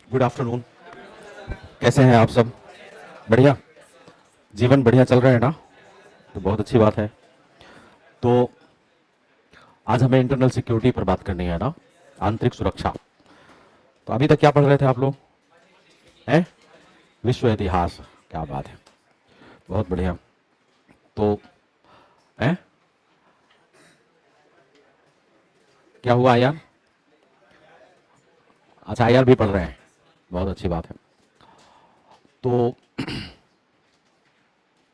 Good afternoon. कैसे हैं आप सब? बढ़िया? जीवन बढ़िया चल रहा है ना? तो बहुत अच्छी बात है। तो आज हमें इंटरनल सिक्योरिटी पर बात करनी है ना, आंतरिक सुरक्षा। तो अभी तक क्या पढ़ रहे थे आप लोग? हैं? विश्व इतिहास। क्या बात है, बहुत बढ़िया। तो हैं, क्या हुआ आईआर? अच्छा, आईआर भी पढ़ रहे हैं, बहुत अच्छी बात है। तो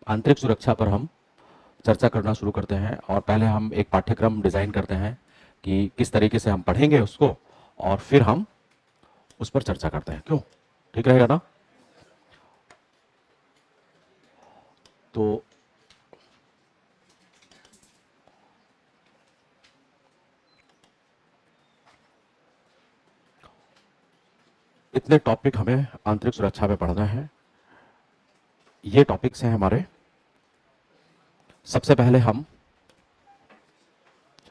आंतरिक सुरक्षा पर हम चर्चा करना शुरू करते हैं, और पहले हम एक पाठ्यक्रम डिजाइन करते हैं कि किस तरीके से हम पढ़ेंगे उसको, और फिर हम उस पर चर्चा करते हैं। क्यों? ठीक रहेगा ना? तो इतने टॉपिक हमें आंतरिक सुरक्षा में पढ़ना है। ये टॉपिक्स हैं हमारे। सबसे पहले हम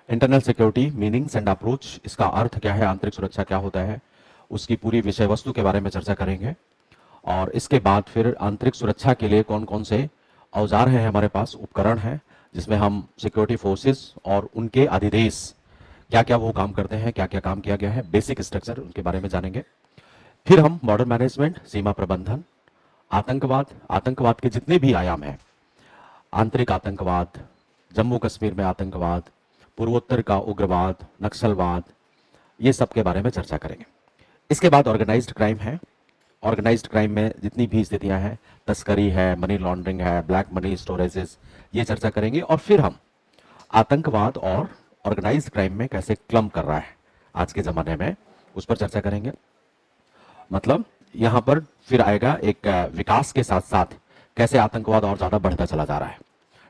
internal security meanings and approach, इसका अर्थ क्या है, आंतरिक सुरक्षा क्या होता है, उसकी पूरी विषय वस्तु के बारे में चर्चा करेंगे। और इसके बाद फिर आंतरिक सुरक्षा के लिए कौन कौन से औजार हैं हमारे पास, उपकरण हैं, जिसमें हम सिक्योरिटी फोर्सेस और उनके अधिदेश क्या क्या वो काम करते हैं, क्या क्या काम किया गया है, बेसिक स्ट्रक्चर उनके बारे में जानेंगे। फिर हम बॉर्डर मैनेजमेंट, सीमा प्रबंधन, आतंकवाद, आतंकवाद के जितने भी आयाम हैं, आंतरिक आतंकवाद, जम्मू कश्मीर में आतंकवाद, पूर्वोत्तर का उग्रवाद, नक्सलवाद, ये सब के बारे में चर्चा करेंगे। इसके बाद ऑर्गेनाइज्ड क्राइम है। ऑर्गेनाइज्ड क्राइम में जितनी भी स्थितियां हैं, तस्करी है, मनी लॉन्ड्रिंग है, ब्लैक मनी स्टोरेजेस, ये चर्चा करेंगे। और फिर हम आतंकवाद और ऑर्गेनाइज्ड क्राइम में कैसे क्लम कर रहा है आज के जमाने में, उस पर चर्चा करेंगे। मतलब यहां पर फिर आएगा एक विकास के साथ साथ कैसे आतंकवाद और ज्यादा बढ़ता चला जा रहा है,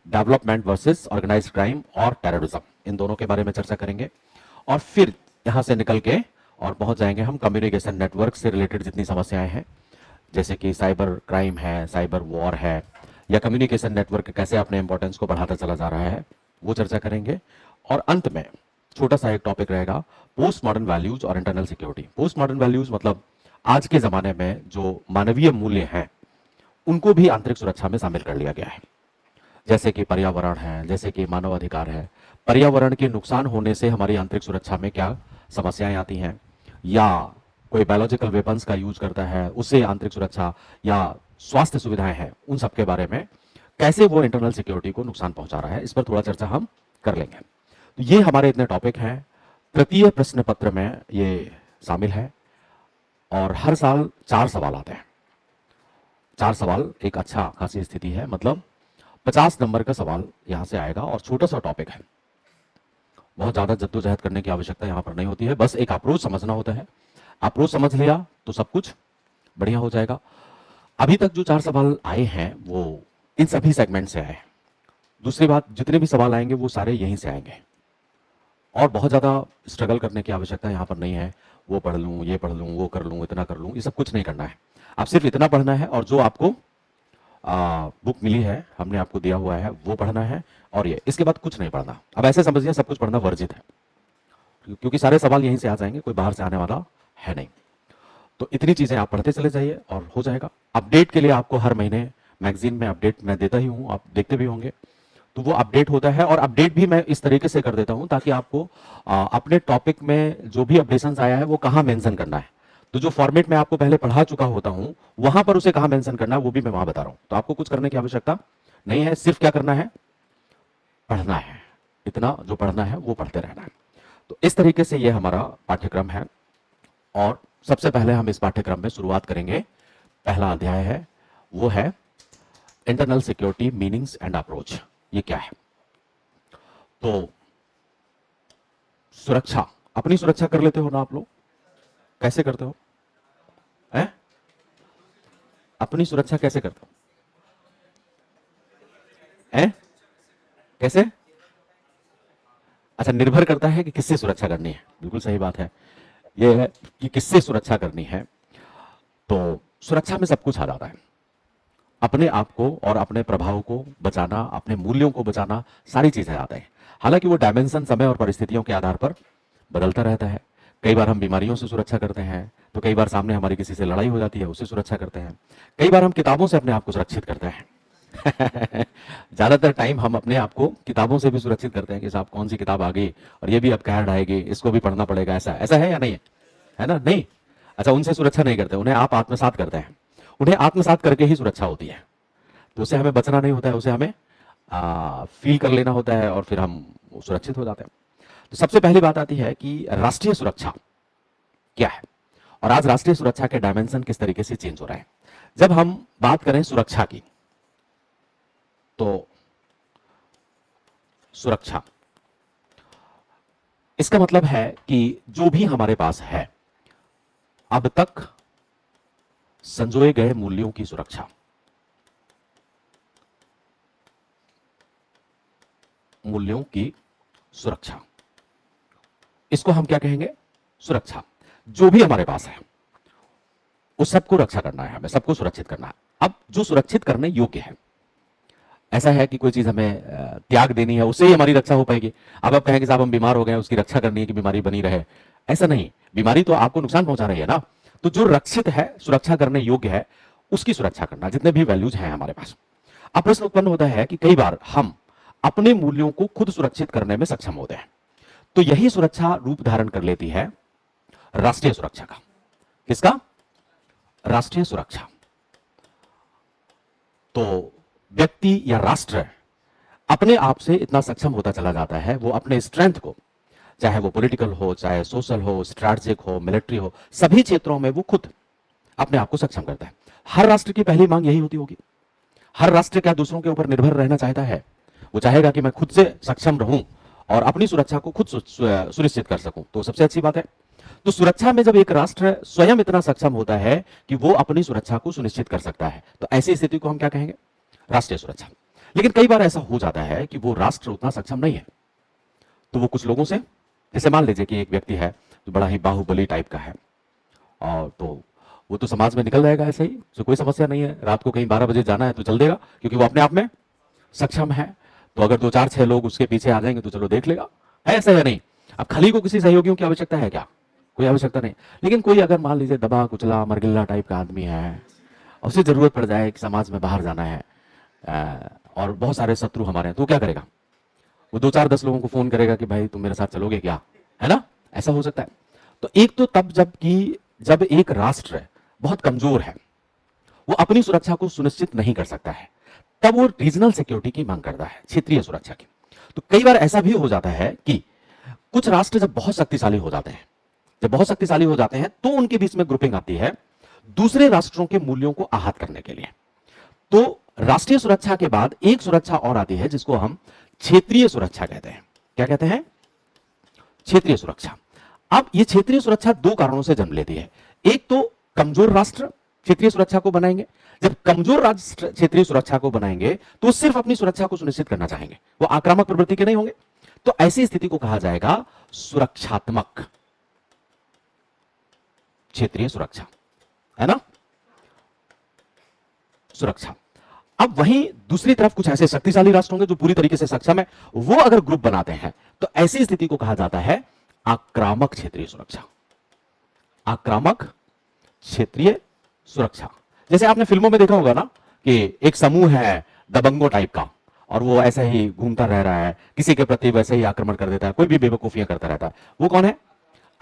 डेवलपमेंट वर्सेस ऑर्गेनाइज्ड क्राइम और टेररिज्म, इन दोनों के बारे में चर्चा करेंगे। और फिर यहां से निकल के और पहुंच जाएंगे हम कम्युनिकेशन नेटवर्क से रिलेटेड जितनी समस्याएं हैं, जैसे कि साइबर क्राइम है, साइबर वॉर है, या कम्युनिकेशन नेटवर्क कैसे अपने इंपॉर्टेंस को बढ़ाता चला जा रहा है, वो चर्चा करेंगे। और अंत में छोटा सा एक टॉपिक रहेगा, पोस्ट मॉडर्न वैल्यूज और internal security. Post modern values मतलब आज के जमाने में जो मानवीय मूल्य हैं, उनको भी आंतरिक सुरक्षा में शामिल कर लिया गया है। जैसे कि पर्यावरण है, जैसे कि मानव अधिकार है। पर्यावरण के नुकसान होने से हमारी आंतरिक सुरक्षा में क्या समस्याएं आती हैं, या कोई बायोलॉजिकल वेपन्स का यूज करता है, उससे आंतरिक सुरक्षा, या स्वास्थ्य सुविधाएं हैं, उन सब के बारे में कैसे वो इंटरनल सिक्योरिटी को नुकसान पहुंचा रहा है, इस पर थोड़ा चर्चा हम कर लेंगे। तो ये हमारे इतने टॉपिक हैं। तृतीय प्रश्न पत्र में ये शामिल है, और हर साल 4 सवाल आते हैं। 4 सवाल एक अच्छा खासी स्थिति है, मतलब 50 नंबर का सवाल यहां से आएगा, और छोटा सा टॉपिक है, बहुत ज्यादा जद्दोजहद करने की आवश्यकता यहां पर नहीं होती है, बस एक अप्रोच समझना होता है। अप्रोच समझ लिया तो सब कुछ बढ़िया हो जाएगा। अभी तक जो 4 सवाल आए हैं वो इन सभी सेगमेंट से आए। दूसरी बात, जितने भी सवाल आएंगे वो सारे यहीं से आएंगे, और बहुत ज्यादा स्ट्रगल करने की आवश्यकता यहां पर नहीं है। वो पढ़ लूं, ये पढ़ लूं, वो कर लूं, इतना कर लूं, ये सब कुछ नहीं करना है। आप सिर्फ इतना पढ़ना है, और जो आपको बुक मिली है, हमने आपको दिया हुआ है, वो पढ़ना है, और ये इसके बाद कुछ नहीं पढ़ना। अब ऐसे समझिए सब कुछ पढ़ना वर्जित है, क्योंकि सारे सवाल यहीं से आ जाएंगे, कोई बाहर से आने वाला है नहीं। तो इतनी चीजें आप पढ़ते चले जाइए और हो जाएगा। अपडेट के लिए आपको हर महीने मैगजीन में अपडेट मैं देता ही हूं, आप देखते भी होंगे। तो वो अपडेट होता है, और अपडेट भी मैं इस तरीके से कर देता हूं ताकि आपको अपने टॉपिक में जो भी अपडेशन आया है वो कहां मेंशन करना है। तो जो फॉर्मेट में आपको पहले पढ़ा चुका होता हूं, वहां पर उसे कहां मेंशन करना है वो भी मैं वहां बता रहा हूं। तो आपको कुछ करने की आवश्यकता नहीं है, सिर्फ क्या करना है, पढ़ना है। इतना जो पढ़ना है वो पढ़ते रहना है। तो इस तरीके से ये हमारा पाठ्यक्रम है, और सबसे पहले हम इस पाठ्यक्रम में शुरुआत करेंगे। पहला अध्याय है, वो है internal security meanings and approach. ये क्या है? तो सुरक्षा, अपनी सुरक्षा कर लेते हो ना आप लोग? कैसे करते हो? हैं? अपनी सुरक्षा कैसे करते हो? हैं? कैसे? अच्छा, निर्भर करता है कि किससे सुरक्षा करनी है। बिल्कुल सही बात है, ये है कि किससे सुरक्षा करनी है। तो सुरक्षा में सब कुछ आ जाता है। अपने आप को और अपने प्रभाव को बचाना, अपने मूल्यों को बचाना, सारी चीजें आते हैं। हालांकि वो डायमेंशन समय और परिस्थितियों के आधार पर बदलता रहता है। कई बार हम बीमारियों से सुरक्षा करते हैं, तो कई बार सामने हमारी किसी से लड़ाई हो जाती है, उससे सुरक्षा करते हैं। कई बार हम किताबों से अपने आप को सुरक्षित करते हैं। ज्यादातर टाइम हम अपने आप को किताबों से भी सुरक्षित करते हैं कि साहब कौन सी किताब आ गई और ये भी अब कहर आएगी, इसको भी पढ़ना पड़ेगा, ऐसा ऐसा है या नहीं है ना? नहीं। अच्छा, उनसे सुरक्षा नहीं करते, उन्हें आप आत्मसात करते हैं। उन्हें आत्मसात करके ही सुरक्षा होती है, तो उसे हमें बचना नहीं होता है, उसे हमें फील कर लेना होता है और फिर हम सुरक्षित हो जाते हैं। तो सबसे पहली बात आती है कि राष्ट्रीय सुरक्षा क्या है, और आज राष्ट्रीय सुरक्षा के डायमेंशन किस तरीके से चेंज हो रहा है। जब हम बात करें सुरक्षा की, तो सुरक्षा इसका मतलब है कि जो भी हमारे पास है अब तक संजोए गए मूल्यों की सुरक्षा, मूल्यों की सुरक्षा, इसको हम क्या कहेंगे? सुरक्षा। जो भी हमारे पास है उस सबको रक्षा करना है, हमें सबको सुरक्षित करना है। अब जो सुरक्षित करने योग्य है, ऐसा है कि कोई चीज हमें त्याग देनी है, उससे ही हमारी रक्षा हो पाएगी। अब आप कहेंगे साहब हम बीमार हो गए, उसकी रक्षा करनी है कि बीमारी बनी रहे, ऐसा नहीं। बीमारी तो आपको नुकसान पहुंचा रही है ना, तो जो रक्षित है, सुरक्षा करने योग्य है, उसकी सुरक्षा करना, जितने भी वैल्यूज हैं हमारे पास। अब प्रश्न उत्पन्न होता है कि कई बार हम अपने मूल्यों को खुद सुरक्षित करने में सक्षम होते हैं, तो यही सुरक्षा रूप धारण कर लेती है राष्ट्रीय सुरक्षा का। किसका? राष्ट्रीय सुरक्षा। तो व्यक्ति या राष्ट्र अपने आप से इतना सक्षम होता चला जाता है, वो अपने स्ट्रेंथ को, चाहे वो पॉलिटिकल हो, चाहे सोशल हो, स्ट्रैटेजिक हो, मिलिट्री हो, सभी क्षेत्रों में वो खुद अपने आप को सक्षम करता है। हर राष्ट्र की पहली मांग यही होती होगी। हर राष्ट्र क्या दूसरों के ऊपर निर्भर रहना चाहता है? वो चाहेगा कि मैं खुद से सक्षम रहूं और अपनी सुरक्षा को खुद सुनिश्चित कर सकूं, तो सबसे अच्छी बात है। तो सुरक्षा में जब एक राष्ट्र स्वयं इतना सक्षम होता है कि वो अपनी सुरक्षा को सुनिश्चित कर सकता है, तो ऐसी स्थिति को हम क्या कहेंगे? राष्ट्रीय सुरक्षा। लेकिन कई बार ऐसा हो जाता है कि वो राष्ट्र उतना सक्षम नहीं है, तो वो कुछ लोगों से, जैसे मान लीजिए कि एक व्यक्ति है जो बड़ा ही बाहुबली टाइप का है, और तो वो तो समाज में निकल जाएगा ऐसे ही, तो कोई समस्या नहीं है। रात को कहीं 12 बजे जाना है तो चल देगा, क्योंकि वो अपने आप में सक्षम है। तो अगर 2 4 6 लोग उसके पीछे आ जाएंगे तो चलो देख लेगा, है ऐसा या नहीं? अब खली को किसी सहयोगियों की आवश्यकता है क्या? कोई आवश्यकता नहीं। लेकिन कोई अगर मान लीजिए दबा कुचला मरगिल्ला टाइप का आदमी है, उसे जरूरत पड़ जाए कि समाज में बाहर जाना है, और बहुत सारे शत्रु हमारे हैं, तो क्या करेगा? वो 2 4 10 लोगों को फोन करेगा कि भाई तुम मेरे साथ चलोगे क्या, है ना? ऐसा हो सकता है। तो एक तो तब जब एक राष्ट्र बहुत कमजोर है, वो अपनी सुरक्षा को सुनिश्चित नहीं कर सकता है, तब वो रीजनल सिक्योरिटी की मांग करता है, क्षेत्रीय सुरक्षा की। तो कई बार ऐसा भी हो जाता है कि कुछ राष्ट्र जब बहुत शक्तिशाली हो जाते हैं, तो उनके बीच में ग्रुपिंग आती है दूसरे राष्ट्रों के मूल्यों को आहत करने के लिए। तो राष्ट्रीय सुरक्षा के बाद एक सुरक्षा और आती है जिसको हम क्षेत्रीय सुरक्षा कहते हैं। क्या कहते हैं? क्षेत्रीय सुरक्षा। अब ये क्षेत्रीय सुरक्षा 2 कारणों से जन्म लेती है। एक तो कमजोर राष्ट्र क्षेत्रीय सुरक्षा को बनाएंगे। जब कमजोर राष्ट्र क्षेत्रीय सुरक्षा को बनाएंगे तो सिर्फ अपनी सुरक्षा को सुनिश्चित करना चाहेंगे, वो आक्रामक प्रवृत्ति के नहीं होंगे। तो ऐसी स्थिति को कहा जाएगा सुरक्षात्मक क्षेत्रीय सुरक्षा, है ना? सुरक्षा। अब वहीं दूसरी तरफ कुछ ऐसे शक्तिशाली राष्ट्र होंगे जो पूरी तरीके से सक्षम है, वो अगर ग्रुप बनाते हैं तो ऐसी स्थिति को कहा जाता है आक्रामक क्षेत्रीय सुरक्षा। आक्रामक क्षेत्रीय सुरक्षा। जैसे आपने फिल्मों में देखा होगा ना कि एक समूह है दबंगों टाइप का, और वो ऐसे ही घूमता रह रहा है, किसी के प्रति वैसे ही आक्रमण कर देता है, कोई भी बेवकूफियां करता रहता है, वो कौन है?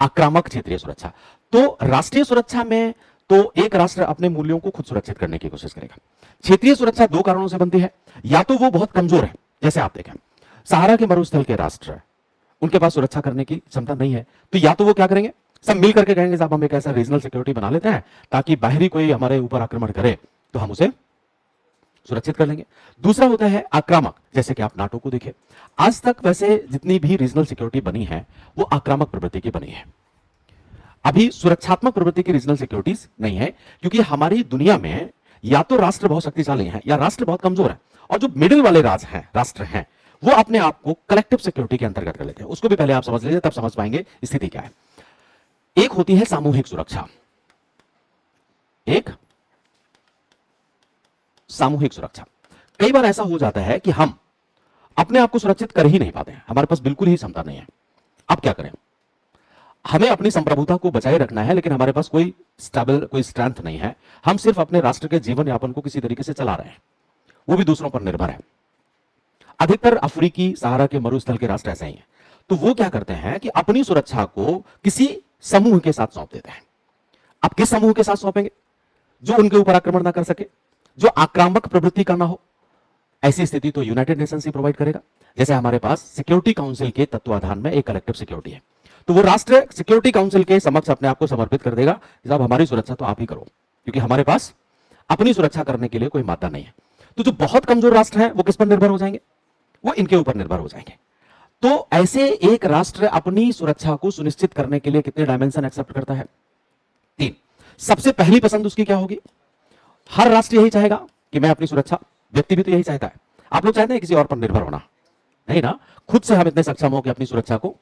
आक्रामक क्षेत्रीय सुरक्षा। तो राष्ट्रीय सुरक्षा में तो एक राष्ट्र अपने मूल्यों को खुद सुरक्षित करने की कोशिश करेगा। क्षेत्रीय सुरक्षा 2 कारणों से बनती है। या तो वो बहुत कमजोर है, जैसे आप देखें सहारा के मरुस्थल के राष्ट्र, उनके पास सुरक्षा करने की क्षमता नहीं है, तो या तो वो क्या करेंगे, सब मिल करके कहेंगे साहब हम एक ऐसा रीजनल सिक्योरिटी बना लेते हैं ताकि बाहरी कोई हमारे ऊपर आक्रमण करे तो हम उसे सुरक्षित कर लेंगे। दूसरा होता है आक्रामक, जैसे कि आप नाटो को देखिए, आज तक वैसे जितनी भी रीजनल सिक्योरिटी बनी है वो आक्रामक प्रवृत्ति की बनी है। अभी सुरक्षात्मक प्रवृत्ति की रीजनल सिक्योरिटीज नहीं है, क्योंकि हमारी दुनिया में या तो राष्ट्र बहुत शक्तिशाली हैं या राष्ट्र बहुत कमजोर है, और जो मिडिल वाले राष्ट्र हैं वो अपने आप को कलेक्टिव सिक्योरिटी के अंतर्गत कर लेते हैं। उसको भी पहले आप समझ लीजिए, तब समझ पाएंगे स्थिति क्या है। एक होती है सामूहिक सुरक्षा, एक सामूहिक सुरक्षा। कई बार ऐसा हो जाता है कि हम अपने आप को सुरक्षित कर ही नहीं पाते हैं, हमारे पास बिल्कुल ही क्षमता नहीं है। अब क्या करें? हमें अपनी संप्रभुता को बचाए रखना है, लेकिन हमारे पास कोई स्टेबल, कोई स्ट्रेंथ नहीं है। हम सिर्फ अपने राष्ट्र के जीवन यापन को किसी तरीके से चला रहे हैं, वो भी दूसरों पर निर्भर है। अधिकतर अफ्रीकी सहारा के मरुस्थल के राष्ट्र ऐसे ही हैं। तो वो क्या करते हैं कि अपनी सुरक्षा को किसी समूह के साथ सौंप देते हैं। आप किस समूह के साथ सौंपेंगे? जो उनके ऊपर आक्रमण ना कर सके, जो आक्रामक प्रवृत्ति का ना हो। ऐसी स्थिति तो यूनाइटेड नेशंस ही प्रोवाइड करेगा। जैसे हमारे पास सिक्योरिटी काउंसिल के तत्वाधान में एक कलेक्टिव सिक्योरिटी है, तो वो राष्ट्र सिक्योरिटी काउंसिल के समक्ष अपने आप को समर्पित कर देगा, साहब हमारी सुरक्षा तो आप ही करो, क्योंकि हमारे पास अपनी सुरक्षा करने के लिए कोई मादा नहीं है। तो जो बहुत कमजोर राष्ट्र हैं वो किस पर निर्भर हो जाएंगे? वो इनके ऊपर निर्भर हो जाएंगे। तो ऐसे एक राष्ट्र अपनी सुरक्षा को सुनिश्चित करने के लिए कितने डायमेंशन एक्सेप्ट करता है? 3। सबसे पहली पसंद उसकी क्या होगी? हर राष्ट्र यही चाहेगा कि मैं अपनी सुरक्षा, व्यक्ति भी तो यही चाहता है। आप लोग चाहते हैं किसी और पर निर्भर होना? नहीं ना। खुद से हम इतने सक्षम हो कि अपनी सुरक्षा को,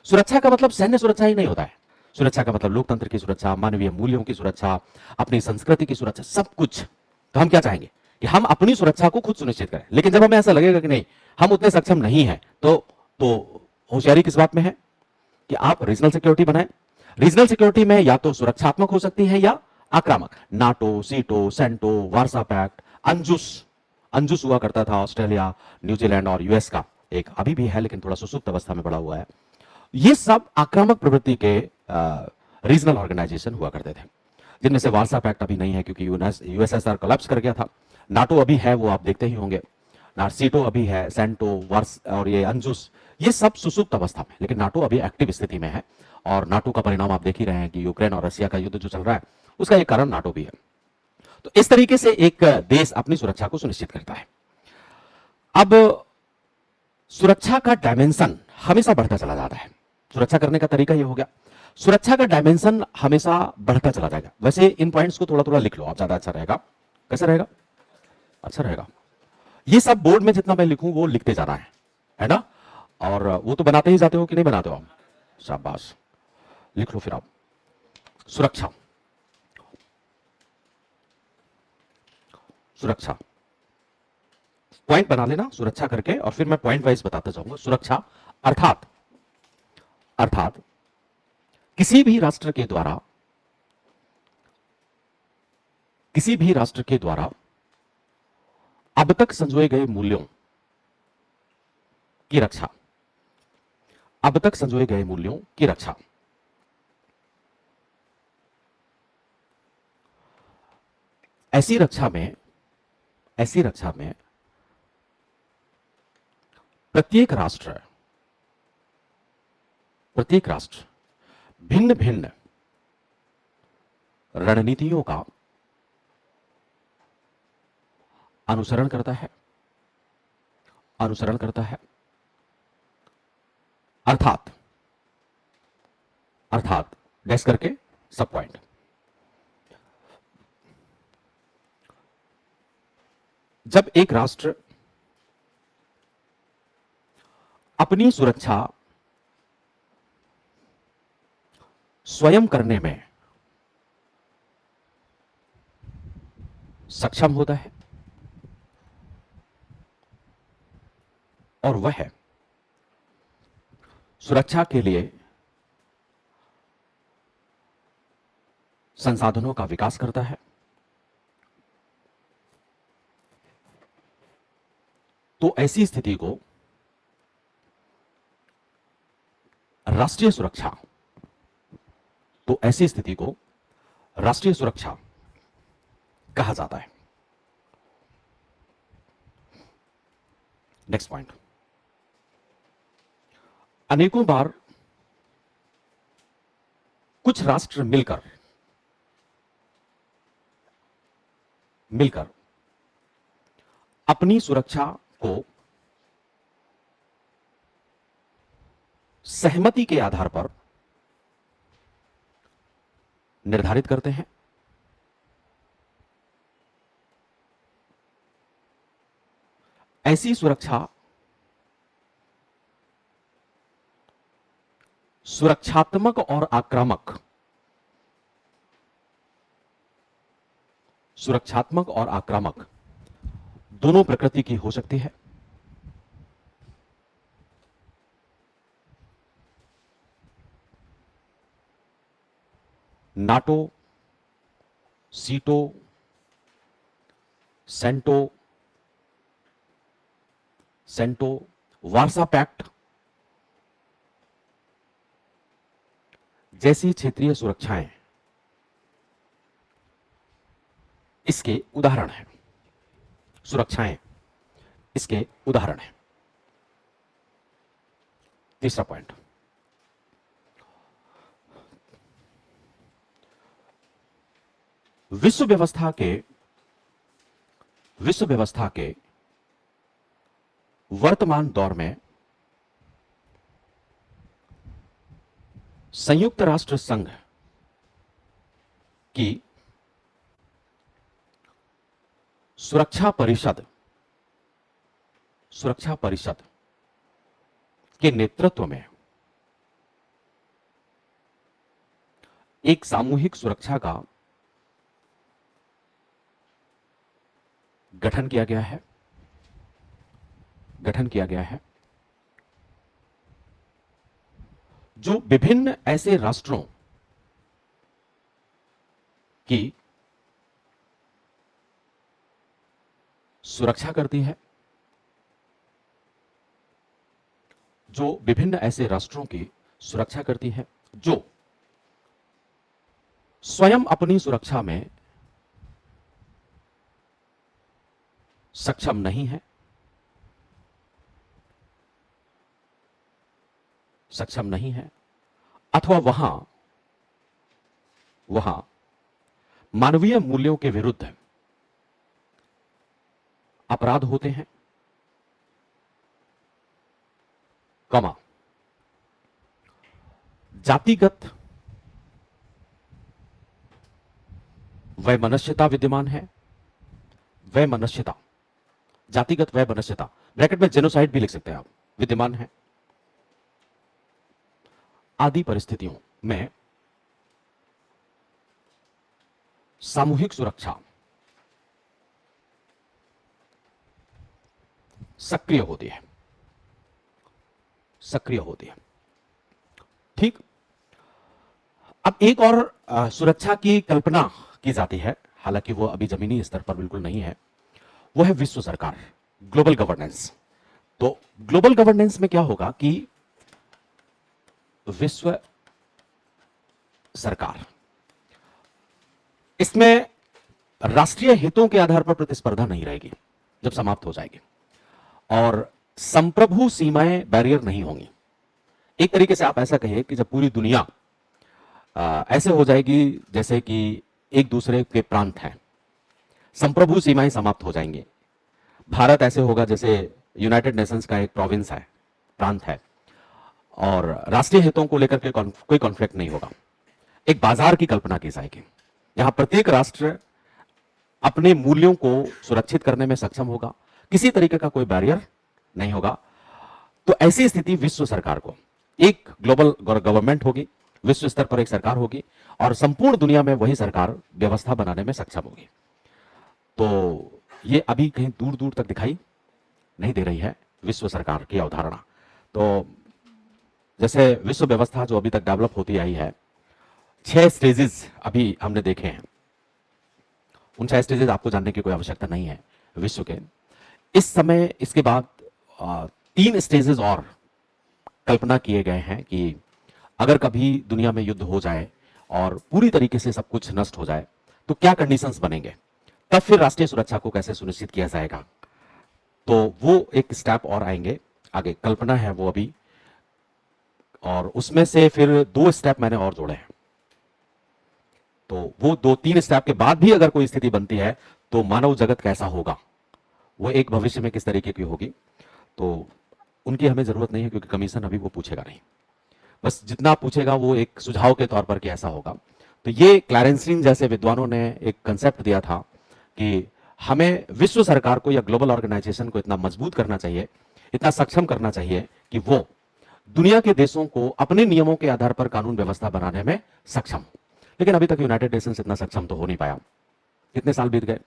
सुरक्षा का मतलब सैन्य सुरक्षा ही नहीं होता है। सुरक्षा का मतलब लोकतंत्र की सुरक्षा, मानवीय मूल्यों की सुरक्षा, अपनी संस्कृति की सुरक्षा, सब कुछ। तो हम क्या चाहेंगे कि हम अपनी सुरक्षा को खुद सुनिश्चित करें। लेकिन जब हमें ऐसा लगेगा कि नहीं, हम उतने सक्षम नहीं है, तो होशियारी किस बात में है कि आप रीजनल सिक्योरिटी बनाएं। रीजनल सिक्योरिटी में या तो सुरक्षात्मक हो सकती है या आक्रामक। नाटो, सीटो, सेंटो, वार्सा पैक्ट, अंजुस, अंजुस हुआ करता था ऑस्ट्रेलिया, न्यूजीलैंड और यूएस का, एक अभी भी है लेकिन थोड़ा सुसुप्त अवस्था में पड़ा हुआ है। ये सब आक्रामक प्रवृत्ति के रीजनल ऑर्गेनाइजेशन हुआ करते थे, जिनमें से वार्सा पैक्ट अभी नहीं है क्योंकि यूएसएसआर कोलैप्स कर गया था। नाटो अभी है, वो आप देखते ही होंगे। सीटो अभी है, सेंटो, वार्स और ये अंजुस, ये सब सुसुप्त अवस्था में, लेकिन नाटो अभी एक्टिव स्थिति में है। और नाटो का परिणाम आप देख ही रहे हैं कि यूक्रेन और रशिया का युद्ध जो चल रहा है, उसका एक कारण नाटो भी है। तो इस तरीके से एक देश अपनी सुरक्षा को सुनिश्चित करता है। अब सुरक्षा का डायमेंशन हमेशा बढ़ता चला जाता है। सुरक्षा करने का तरीका ये हो गया, सुरक्षा का डायमेंशन हमेशा बढ़ता चला जाएगा। वैसे इन पॉइंट्स को थोड़ा थोड़ा लिख लो आप, ज्यादा अच्छा रहेगा। कैसा रहेगा? अच्छा रहेगा। ये सब बोर्ड में जितना मैं लिखूं वो लिखते जाना है ना? और वो तो बनाते ही जाते हो कि नहीं बनाते हो आप? शाबाश, लिख लो फिर आप। सुरक्षा, सुरक्षा पॉइंट बना लेना सुरक्षा करके, और फिर मैं पॉइंट वाइज बताता जाऊंगा। सुरक्षा अर्थात अर्थात किसी भी राष्ट्र के द्वारा, किसी भी राष्ट्र के द्वारा अब तक संजोए गए मूल्यों की रक्षा, अब तक संजोए गए मूल्यों की रक्षा। ऐसी रक्षा में, ऐसी रक्षा में प्रत्येक राष्ट्र भिन्न भिन्न रणनीतियों का अनुसरण करता है, अनुसरण करता है। अर्थात, अर्थात डैश करके सब पॉइंट। जब एक राष्ट्र अपनी सुरक्षा स्वयं करने में सक्षम होता है और वह सुरक्षा के लिए संसाधनों का विकास करता है, तो ऐसी स्थिति को राष्ट्रीय सुरक्षा, तो ऐसी स्थिति को राष्ट्रीय सुरक्षा कहा जाता है। Next point. अनेकों बार कुछ राष्ट्र मिलकर अपनी सुरक्षा को सहमति के आधार पर निर्धारित करते हैं। ऐसी सुरक्षा सुरक्षात्मक और आक्रामक, सुरक्षात्मक और आक्रामक दोनों प्रकृति की हो सकती है। नाटो, सीटो, सेंटो, वार्सा पैक्ट जैसी क्षेत्रीय सुरक्षाएं इसके उदाहरण हैं। सुरक्षाएं इसके उदाहरण हैं। तीसरा पॉइंट, विश्व व्यवस्था के वर्तमान दौर में संयुक्त राष्ट्र संघ की सुरक्षा परिषद के नेतृत्व में एक सामूहिक सुरक्षा का गठन किया गया है जो विभिन्न ऐसे राष्ट्रों की सुरक्षा करती है, जो स्वयं अपनी सुरक्षा में सक्षम नहीं है अथवा वहां मानवीय मूल्यों के विरुद्ध अपराध होते हैं, जातिगत वैमनस्यता विद्यमान है, जातिगत वैमनस्यता ब्रैकेट में जेनोसाइड भी लिख सकते हैं आप, विद्यमान है। आदि परिस्थितियों में सामूहिक सुरक्षा सक्रिय होती है। ठीक, अब एक और सुरक्षा की कल्पना की जाती है, हालांकि वो अभी जमीनी स्तर पर बिल्कुल नहीं है, वो है विश्व सरकार, ग्लोबल गवर्नेंस। तो ग्लोबल गवर्नेंस में क्या होगा कि विश्व सरकार, इसमें राष्ट्रीय हितों के आधार पर प्रतिस्पर्धा नहीं रहेगी जब समाप्त हो जाएगी, और संप्रभु सीमाएं बैरियर नहीं होंगी। एक तरीके से आप ऐसा कहिए कि जब पूरी दुनिया ऐसे हो जाएगी जैसे कि एक दूसरे के प्रांत हैं, संप्रभु सीमाएं समाप्त हो जाएंगी। भारत ऐसे होगा जैसे यूनाइटेड नेशंस का एक प्रोविंस है, प्रांत है, और राष्ट्रीय हितों को लेकर के कोई कॉन्फ्लिक्ट नहीं होगा। एक बाजार की कल्पना की जाएगी, यहां प्रत्येक राष्ट्र अपने मूल्यों को सुरक्षित करने में सक्षम होगा, किसी तरीके का कोई बैरियर नहीं होगा। तो ऐसी स्थिति विश्व सरकार को, एक ग्लोबल गवर्नमेंट होगी, विश्व स्तर पर एक सरकार होगी, और संपूर्ण दुनिया में वही सरकार व्यवस्था बनाने में सक्षम होगी। तो ये अभी कहीं दूर दूर तक दिखाई नहीं दे रही है विश्व सरकार की अवधारणा। तो जैसे विश्व व्यवस्था जो अभी तक डेवलप होती आई है, 6 स्टेजेस अभी हमने देखे हैं। उन 6 स्टेजेस आपको जानने की कोई आवश्यकता नहीं है विश्व के। इस समय इसके बाद 3 स्टेजेस और कल्पना किए गए हैं कि अगर कभी दुनिया में युद्ध हो जाए और पूरी तरीके से सब कुछ नष्ट हो जाए तो क्या कंडीशंस बनेंगे, तब फिर राष्ट्रीय सुरक्षा को कैसे सुनिश्चित किया जाएगा। तो वो एक स्टेप और आएंगे आगे, कल्पना है वो अभी, और उसमें से फिर 2 स्टेप मैंने और जोड़े हैं। तो वो 2-3 स्टेप के बाद भी अगर कोई स्थिति बनती है तो मानव जगत कैसा होगा, वो एक भविष्य में किस तरीके की होगी, तो उनकी हमें जरूरत नहीं है, क्योंकि कमीशन अभी वो पूछेगा नहीं। बस जितना पूछेगा वो एक सुझाव के तौर पर कि ऐसा होगा। तो ये क्लैरेंसिन जैसे विद्वानों ने एक कंसेप्ट दिया था कि हमें विश्व सरकार को या ग्लोबल ऑर्गेनाइजेशन को इतना मजबूत करना चाहिए, इतना सक्षम करना चाहिए कि वो दुनिया के देशों को अपने नियमों के आधार पर कानून व्यवस्था बनाने में सक्षम हो। लेकिन अभी तक यूनाइटेड नेशंस इतना सक्षम तो हो नहीं पाया, कितने साल बीत गए।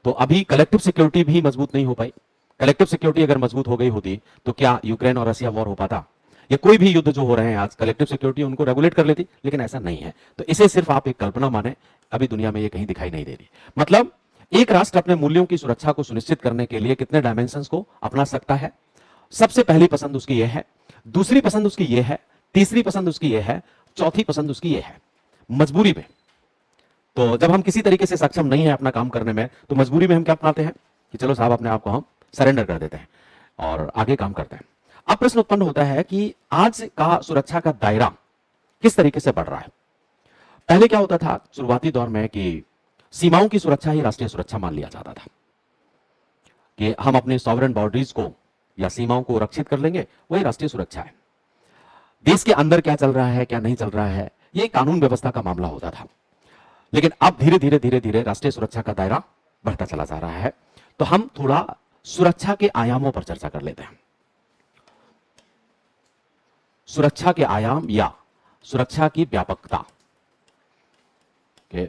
तो अभी कलेक्टिव सिक्योरिटी भी मजबूत नहीं हो पाई। कलेक्टिव सिक्योरिटी अगर मजबूत हो गई होती तो क्या यूक्रेन और रशिया वॉर हो पाता, या कोई भी युद्ध जो हो रहे हैं आज, कलेक्टिव सिक्योरिटी उनको रेगुलेट कर लेती, लेकिन ऐसा नहीं है। तो इसे सिर्फ आप एक कल्पना माने, अभी दुनिया में ये कहीं दिखाई नहीं दे रही। मतलब एक राष्ट्र अपने मूल्यों की सुरक्षा को सुनिश्चित करने के लिए कितने डायमेंशंस को अपना सकता है। सबसे पहली पसंद उसकी यह है, दूसरी पसंद उसकी यह है, तीसरी पसंद उसकी यह है, चौथी पसंद उसकी यह है, मजबूरी में। तो जब हम किसी तरीके से सक्षम नहीं है अपना काम करने में, तो मजबूरी में हम क्या अपनाते हैं कि चलो साहब अपने आप को हम सरेंडर कर देते हैं और आगे काम करते हैं। अब प्रश्न उत्पन्न होता है कि आज का सुरक्षा का दायरा किस तरीके से बढ़ रहा है। पहले क्या होता था शुरुआती दौर में कि सीमाओं की सुरक्षा ही राष्ट्रीय सुरक्षा मान लिया जाता था, कि हम अपने सॉवरेन बाउंड्रीज को या सीमाओं को रक्षित कर लेंगे, वही राष्ट्रीय सुरक्षा है। देश के अंदर क्या चल रहा है क्या नहीं चल रहा है, यह कानून व्यवस्था का मामला होता था। लेकिन अब धीरे धीरे धीरे धीरे राष्ट्रीय सुरक्षा का दायरा बढ़ता चला जा रहा है। तो हम थोड़ा सुरक्षा के आयामों पर चर्चा कर लेते हैं। सुरक्षा के आयाम या सुरक्षा की व्यापकता के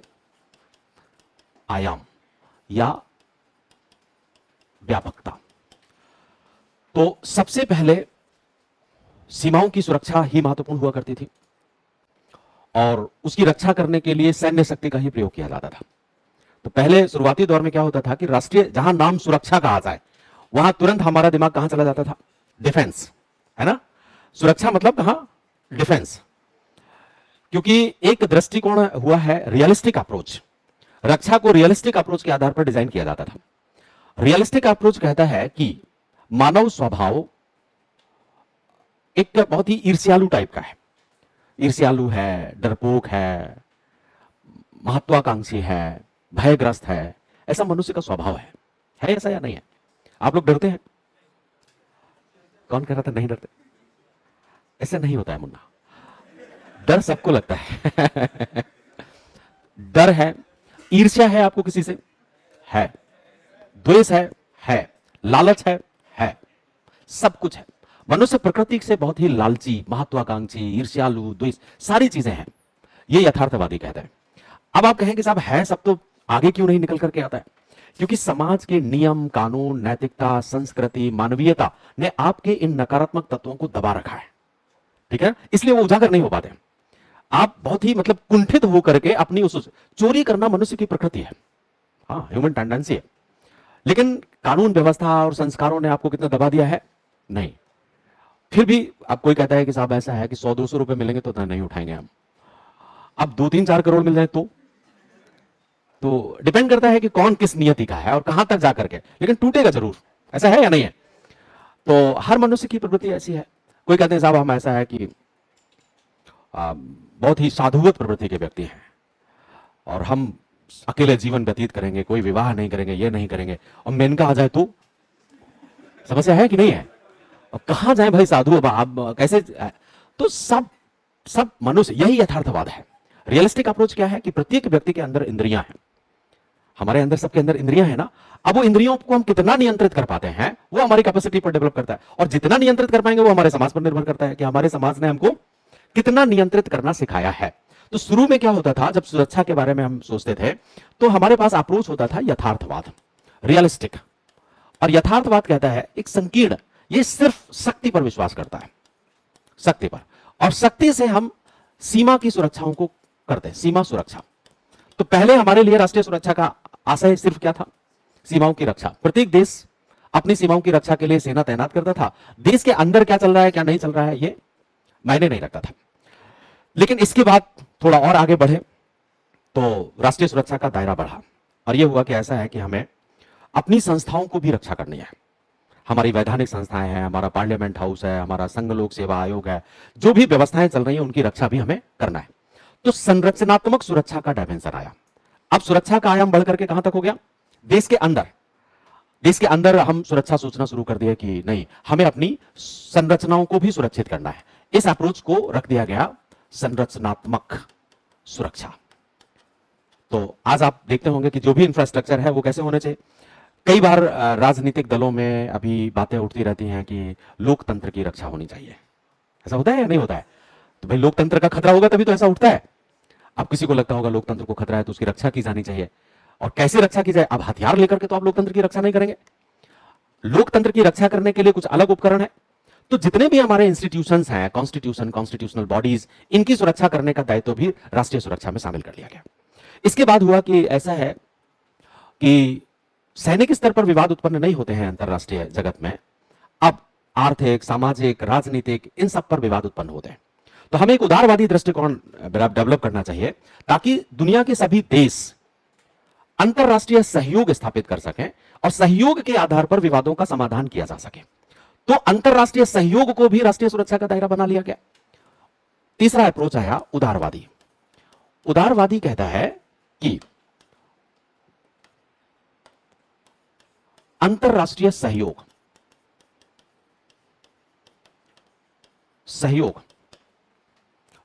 आयाम या व्यापकता। तो सबसे पहले सीमाओं की सुरक्षा ही महत्वपूर्ण हुआ करती थी और उसकी रक्षा करने के लिए सैन्य शक्ति का ही प्रयोग किया जाता था। तो पहले शुरुआती दौर में क्या होता था कि राष्ट्रीय जहां नाम सुरक्षा का आ जाए वहां तुरंत हमारा दिमाग कहां चला जाता था, डिफेंस, है ना। सुरक्षा मतलब कहां, डिफेंस। क्योंकि एक दृष्टिकोण हुआ है रियलिस्टिक अप्रोच। रक्षा को रियलिस्टिक अप्रोच के आधार पर डिजाइन किया जाता था। रियलिस्टिक अप्रोच कहता है कि मानव स्वभाव एक बहुत ही ईर्ष्यालु टाइप का है। ईर्ष्यालु है, डरपोक है, महत्वाकांक्षी है, भयग्रस्त है, ऐसा मनुष्य का स्वभाव है ऐसा या नहीं है? आप लोग डरते हैं? कौन कह रहा था नहीं डरते? ऐसा नहीं होता है मुन्ना, डर सबको लगता है। डर है, ईर्ष्या है आपको किसी से, है, द्वेष है, लालच है, सब कुछ है। मनुष्य प्रकृति से बहुत ही लालची, महत्वाकांक्षी, ईर्ष्यालु, द्वेष, सारी चीजें हैं। ये यथार्थवादी कहते हैं। अब आप कहेंगे साहब है सब, तो आगे क्यों नहीं निकल करके आता है? क्योंकि समाज के नियम, कानून, नैतिकता, संस्कृति, मानवीयता ने आपके इन नकारात्मक तत्वों को दबा रखा है, ठीक है, इसलिए वो उजागर नहीं हो पाते। आप बहुत ही मतलब कुंठित होकर के अपनी उस चोरी करना मनुष्य की प्रकृति है, हाँ, ह्यूमन टेंडेंसी है। लेकिन कानून व्यवस्था और संस्कारों ने आपको कितना दबा दिया है? नहीं। फिर भी अब कोई कहता है कि साहब ऐसा है कि 100-200 रुपए मिलेंगे तो नहीं उठाएंगे हम। अब 2-3-4 करोड़ मिल जाए तो डिपेंड करता है कि कौन किस नियति का है और कहां तक जाकर के, लेकिन टूटेगा जरूर। ऐसा है या नहीं है? तो हर मनुष्य की प्रवृत्ति ऐसी है। कोई कहते हैं साहब हम ऐसा है कि बहुत ही साधुवत प्रवृत्ति के व्यक्ति हैं और हम अकेले जीवन व्यतीत करेंगे, कोई विवाह नहीं करेंगे, ये नहीं करेंगे, और मेनका आ जाए तो समस्या है कि नहीं है? अब कहां जाए भाई साधु, अब आप कैसे? तो सब मनुष्य, यही यथार्थवाद है। रियलिस्टिक अप्रोच क्या है कि प्रत्येक व्यक्ति के अंदर इंद्रियां हैं, हमारे अंदर, सबके अंदर इंद्रियां हैं ना। अब वो इंद्रियों को हम कितना नियंत्रित कर पाते हैं वो हमारी कैपेसिटी पर डेवलप करता है, और जितना नियंत्रित कर पाएंगे वो हमारे समाज पर निर्भर करता है कि हमारे समाज ने हमको कितना नियंत्रित करना सिखाया है। तो शुरू में क्या होता था, जब सुरक्षा के बारे में हम सोचते थे तो हमारे पास अप्रोच होता था यथार्थवाद, रियलिस्टिक। और यथार्थवाद कहता है एक संकीर्ण, ये सिर्फ शक्ति पर विश्वास करता है, शक्ति पर, और शक्ति से हम सीमा की सुरक्षाओं को करते हैं, सीमा सुरक्षा। तो पहले हमारे लिए राष्ट्रीय सुरक्षा का आशय सिर्फ क्या था? सीमाओं की रक्षा। प्रत्येक देश अपनी सीमाओं की रक्षा के लिए सेना तैनात करता था। देश के अंदर क्या चल रहा है क्या नहीं चल रहा है ये मायने नहीं रखता था। लेकिन इसके बाद थोड़ा और आगे बढ़े तो राष्ट्रीय सुरक्षा का दायरा बढ़ा, और यह हुआ कि ऐसा है कि हमें अपनी संस्थाओं को भी रक्षा करनी है। हमारी वैधानिक संस्थाएं हैं, हमारा पार्लियामेंट हाउस है, हमारा संघ लोक सेवा आयोग है, जो भी व्यवस्थाएं चल रही हैं उनकी रक्षा भी हमें करना है। तो संरचनात्मक सुरक्षा का डायमेंशन आया। अब सुरक्षा का आयाम बढ़कर के कहां तक हो गया? देश के अंदर। देश के अंदर हम सुरक्षा सोचना शुरू कर दिया कि नहीं, हमें अपनी संरचनाओं को भी सुरक्षित करना है। इस अप्रोच को रख दिया गया संरचनात्मक सुरक्षा। तो आज आप देखते होंगे कि जो भी इंफ्रास्ट्रक्चर है वो कैसे होने चाहिए। कई बार राजनीतिक दलों में अभी बातें उठती रहती हैं कि लोकतंत्र की रक्षा होनी चाहिए। ऐसा होता है या नहीं होता है? तो भाई लोकतंत्र का खतरा होगा तभी तो ऐसा उठता है। अब किसी को लगता होगा लोकतंत्र को खतरा है तो उसकी रक्षा की जानी चाहिए। और कैसे रक्षा की जाए? अब हथियार लेकर के तो आप लोकतंत्र की रक्षा नहीं करेंगे। लोकतंत्र की रक्षा करने के लिए कुछ अलग उपकरण है। तो जितने भी हमारे इंस्टीट्यूशंस हैं, कॉन्स्टिट्यूशन, कॉन्स्टिट्यूशनल बॉडीज, इनकी सुरक्षा करने का दायित्व भी राष्ट्रीय सुरक्षा में शामिल कर लिया गया। इसके बाद हुआ कि ऐसा है कि सैनिक स्तर पर विवाद उत्पन्न नहीं होते हैं अंतरराष्ट्रीय जगत में, अब आर्थिक, सामाजिक, राजनीतिक, इन सब पर विवाद उत्पन्न होते हैं। तो हमें एक उदारवादी दृष्टिकोण डेवलप करना चाहिए ताकि दुनिया के सभी देश अंतरराष्ट्रीय सहयोग स्थापित कर सकें और सहयोग के आधार पर विवादों का समाधान किया जा सके। तो अंतरराष्ट्रीय सहयोग को भी राष्ट्रीय सुरक्षा का दायरा बना लिया गया। तीसरा अप्रोच आया उदारवादी। उदारवादी कहता है कि अंतरराष्ट्रीय सहयोग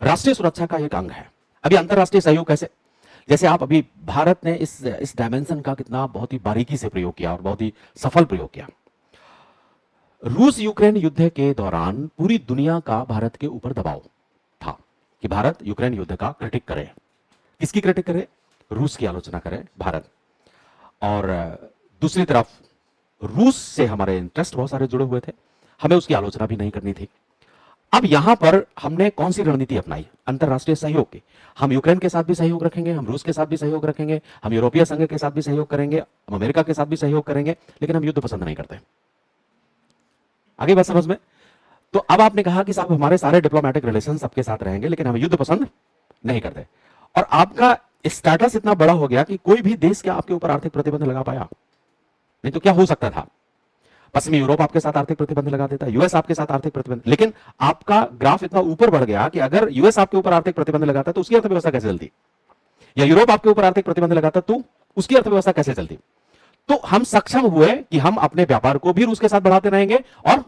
राष्ट्रीय सुरक्षा का एक अंग है। अभी अंतरराष्ट्रीय सहयोग कैसे, जैसे आप अभी भारत ने इस डायमेंशन का कितना बहुत ही बारीकी से प्रयोग किया और बहुत ही सफल प्रयोग किया। रूस यूक्रेन युद्ध के दौरान पूरी दुनिया का भारत के ऊपर दबाव था कि भारत यूक्रेन युद्ध का क्रिटिक करे। किसकी क्रिटिक करे? रूस की आलोचना करे भारत। और दूसरी तरफ रूस से हमारे इंटरेस्ट बहुत सारे जुड़े हुए थे, हमें उसकी आलोचना भी नहीं करनी थी। अब यहां पर हमने कौन सी रणनीति अपनाई? अंतरराष्ट्रीय सहयोग की। हम यूक्रेन के साथ भी सहयोग रखेंगे, हम रूस के साथ भी सहयोग रखेंगे, हम यूरोपीय संघ के साथ भी सहयोग करेंगे, हम अमेरिका के साथ भी सहयोग करेंगे, लेकिन हम युद्ध पसंद नहीं करते। आगे बात समझ में? तो अब आपने कहा कि साहब हमारे सारे डिप्लोमेटिक रिलेशन सबके साथ रहेंगे, लेकिन हम युद्ध पसंद नहीं करते। और आपका स्टेटस इतना बड़ा हो गया कि कोई भी देश क्या आपके ऊपर आर्थिक प्रतिबंध लगा पाया? नहीं तो क्या हो सकता था? पश्चिमी यूरोप आपके साथ आर्थिक प्रतिबंध लगा देता, यूएस आपके साथ आर्थिक प्रतिबंध, लेकिन आपका ग्राफ इतना ऊपर बढ़ गया कि अगर यूएस आपके ऊपर आर्थिक प्रतिबंध लगाता तो उसकी अर्थव्यवस्था कैसे चलती, या यूरोप आपके ऊपर आर्थिक प्रतिबंध लगाता तो उसकी अर्थव्यवस्था कैसे चलती? तो हम सक्षम हुए कि हम अपने व्यापार को भी रूस के साथ बढ़ाते रहेंगे। और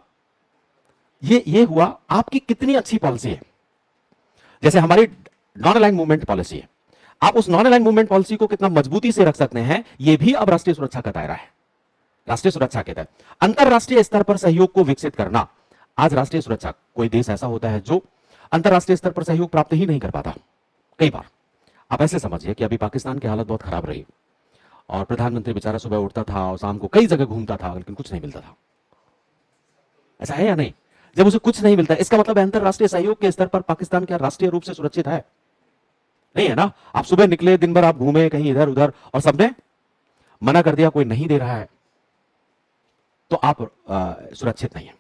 ये हुआ आपकी कितनी अच्छी पॉलिसी है। जैसे हमारी नॉन अलाइन मूवमेंट पॉलिसी है, आप उस नॉन अलाइन मूवमेंट पॉलिसी को कितना मजबूती से रख सकते हैं, यह भी अब राष्ट्रीय सुरक्षा का दायरा है। राष्ट्रीय सुरक्षा के तहत अंतरराष्ट्रीय स्तर पर सहयोग को विकसित करना, आज राष्ट्रीय सुरक्षा, कोई देश ऐसा होता है जो अंतरराष्ट्रीय स्तर पर सहयोग प्राप्त ही नहीं कर पाता। कई बार आप ऐसे समझिए कि अभी पाकिस्तान की हालत बहुत खराब रही और प्रधानमंत्री बेचारा सुबह उठता था और शाम को कई जगह घूमता था, लेकिन कुछ नहीं मिलता था। ऐसा है या नहीं? जब उसे कुछ नहीं मिलता, इसका मतलब अंतरराष्ट्रीय सहयोग के स्तर पर पाकिस्तान क्या राष्ट्रीय रूप से सुरक्षित है? नहीं है ना। आप सुबह निकले, दिन भर आप घूमे कहीं इधर उधर और सबने मना कर दिया, कोई नहीं दे रहा है, तो आप सुरक्षित नहीं है।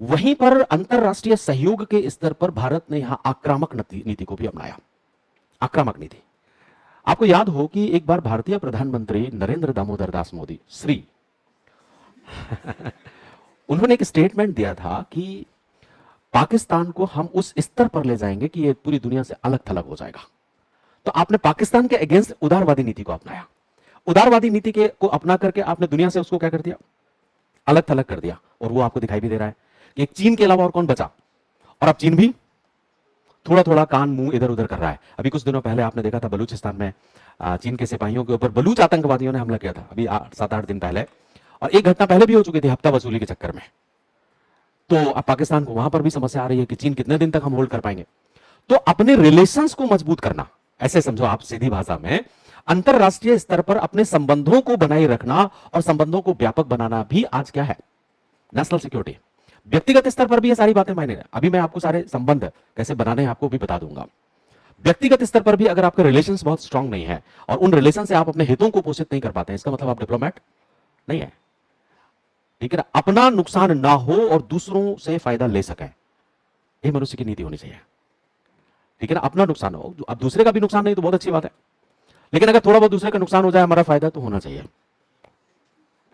वहीं पर अंतरराष्ट्रीय सहयोग के स्तर पर भारत ने यहां आक्रामक नीति को भी अपनाया। आक्रामक नीति, आपको याद हो कि एक बार भारतीय प्रधानमंत्री नरेंद्र दामोदर दास मोदी श्री उन्होंने एक स्टेटमेंट दिया था कि पाकिस्तान को हम उस स्तर पर ले जाएंगे कि ये पूरी दुनिया से अलग थलग हो जाएगा। तो आपने पाकिस्तान के अगेंस्ट उदारवादी नीति को अपनाया। उदारवादी नीति को अपना करके आपने दुनिया से उसको क्या कर दिया? अलग थलग कर दिया। और वो आपको दिखाई भी दे रहा है कि एक चीन के अलावा और कौन बचा? और अब चीन भी थोड़ा थोड़ा कान मुंह इधर उधर कर रहा है। अभी कुछ दिनों पहले आपने देखा था बलूचिस्तान में चीन के सिपाहियों के ऊपर बलूच आतंकवादियों ने हमला किया था, अभी 7-8 दिन पहले। और एक घटना पहले भी हो चुकी थी हफ्ता वसूली के चक्कर में। तो अब पाकिस्तान को वहां पर भी समस्या आ रही है कि चीन कितने दिन तक हम होल्ड कर पाएंगे। तो अपने रिलेशंस को मजबूत करना, ऐसे समझो आप सीधी भाषा में, अंतरराष्ट्रीय स्तर पर अपने संबंधों को बनाए रखना और संबंधों को व्यापक बनाना भी आज क्या है? National security. व्यक्तिगत स्तर पर भी ये सारी बातें मायने रखती हैं। अभी मैं आपको सारे संबंध कैसे बनाने हैं आपको भी बता दूंगा। व्यक्तिगत स्तर पर भी अगर आपके रिलेशंस बहुत स्ट्रांग नहीं है और उन रिलेशन से आप अपने हितों को पोषित नहीं कर पाते हैं, इसका मतलब आप डिप्लोमेट नहीं है। ठीक है ना? अपना नुकसान ना हो और दूसरों से फायदा ले सकें, ये मनुष्य की नीति होनी चाहिए। ठीक है ना? अपना नुकसान हो, अब दूसरे का भी नुकसान नहीं तो बहुत अच्छी बात है, लेकिन अगर थोड़ा बहुत दूसरे का नुकसान हो जाए, हमारा फायदा तो होना चाहिए,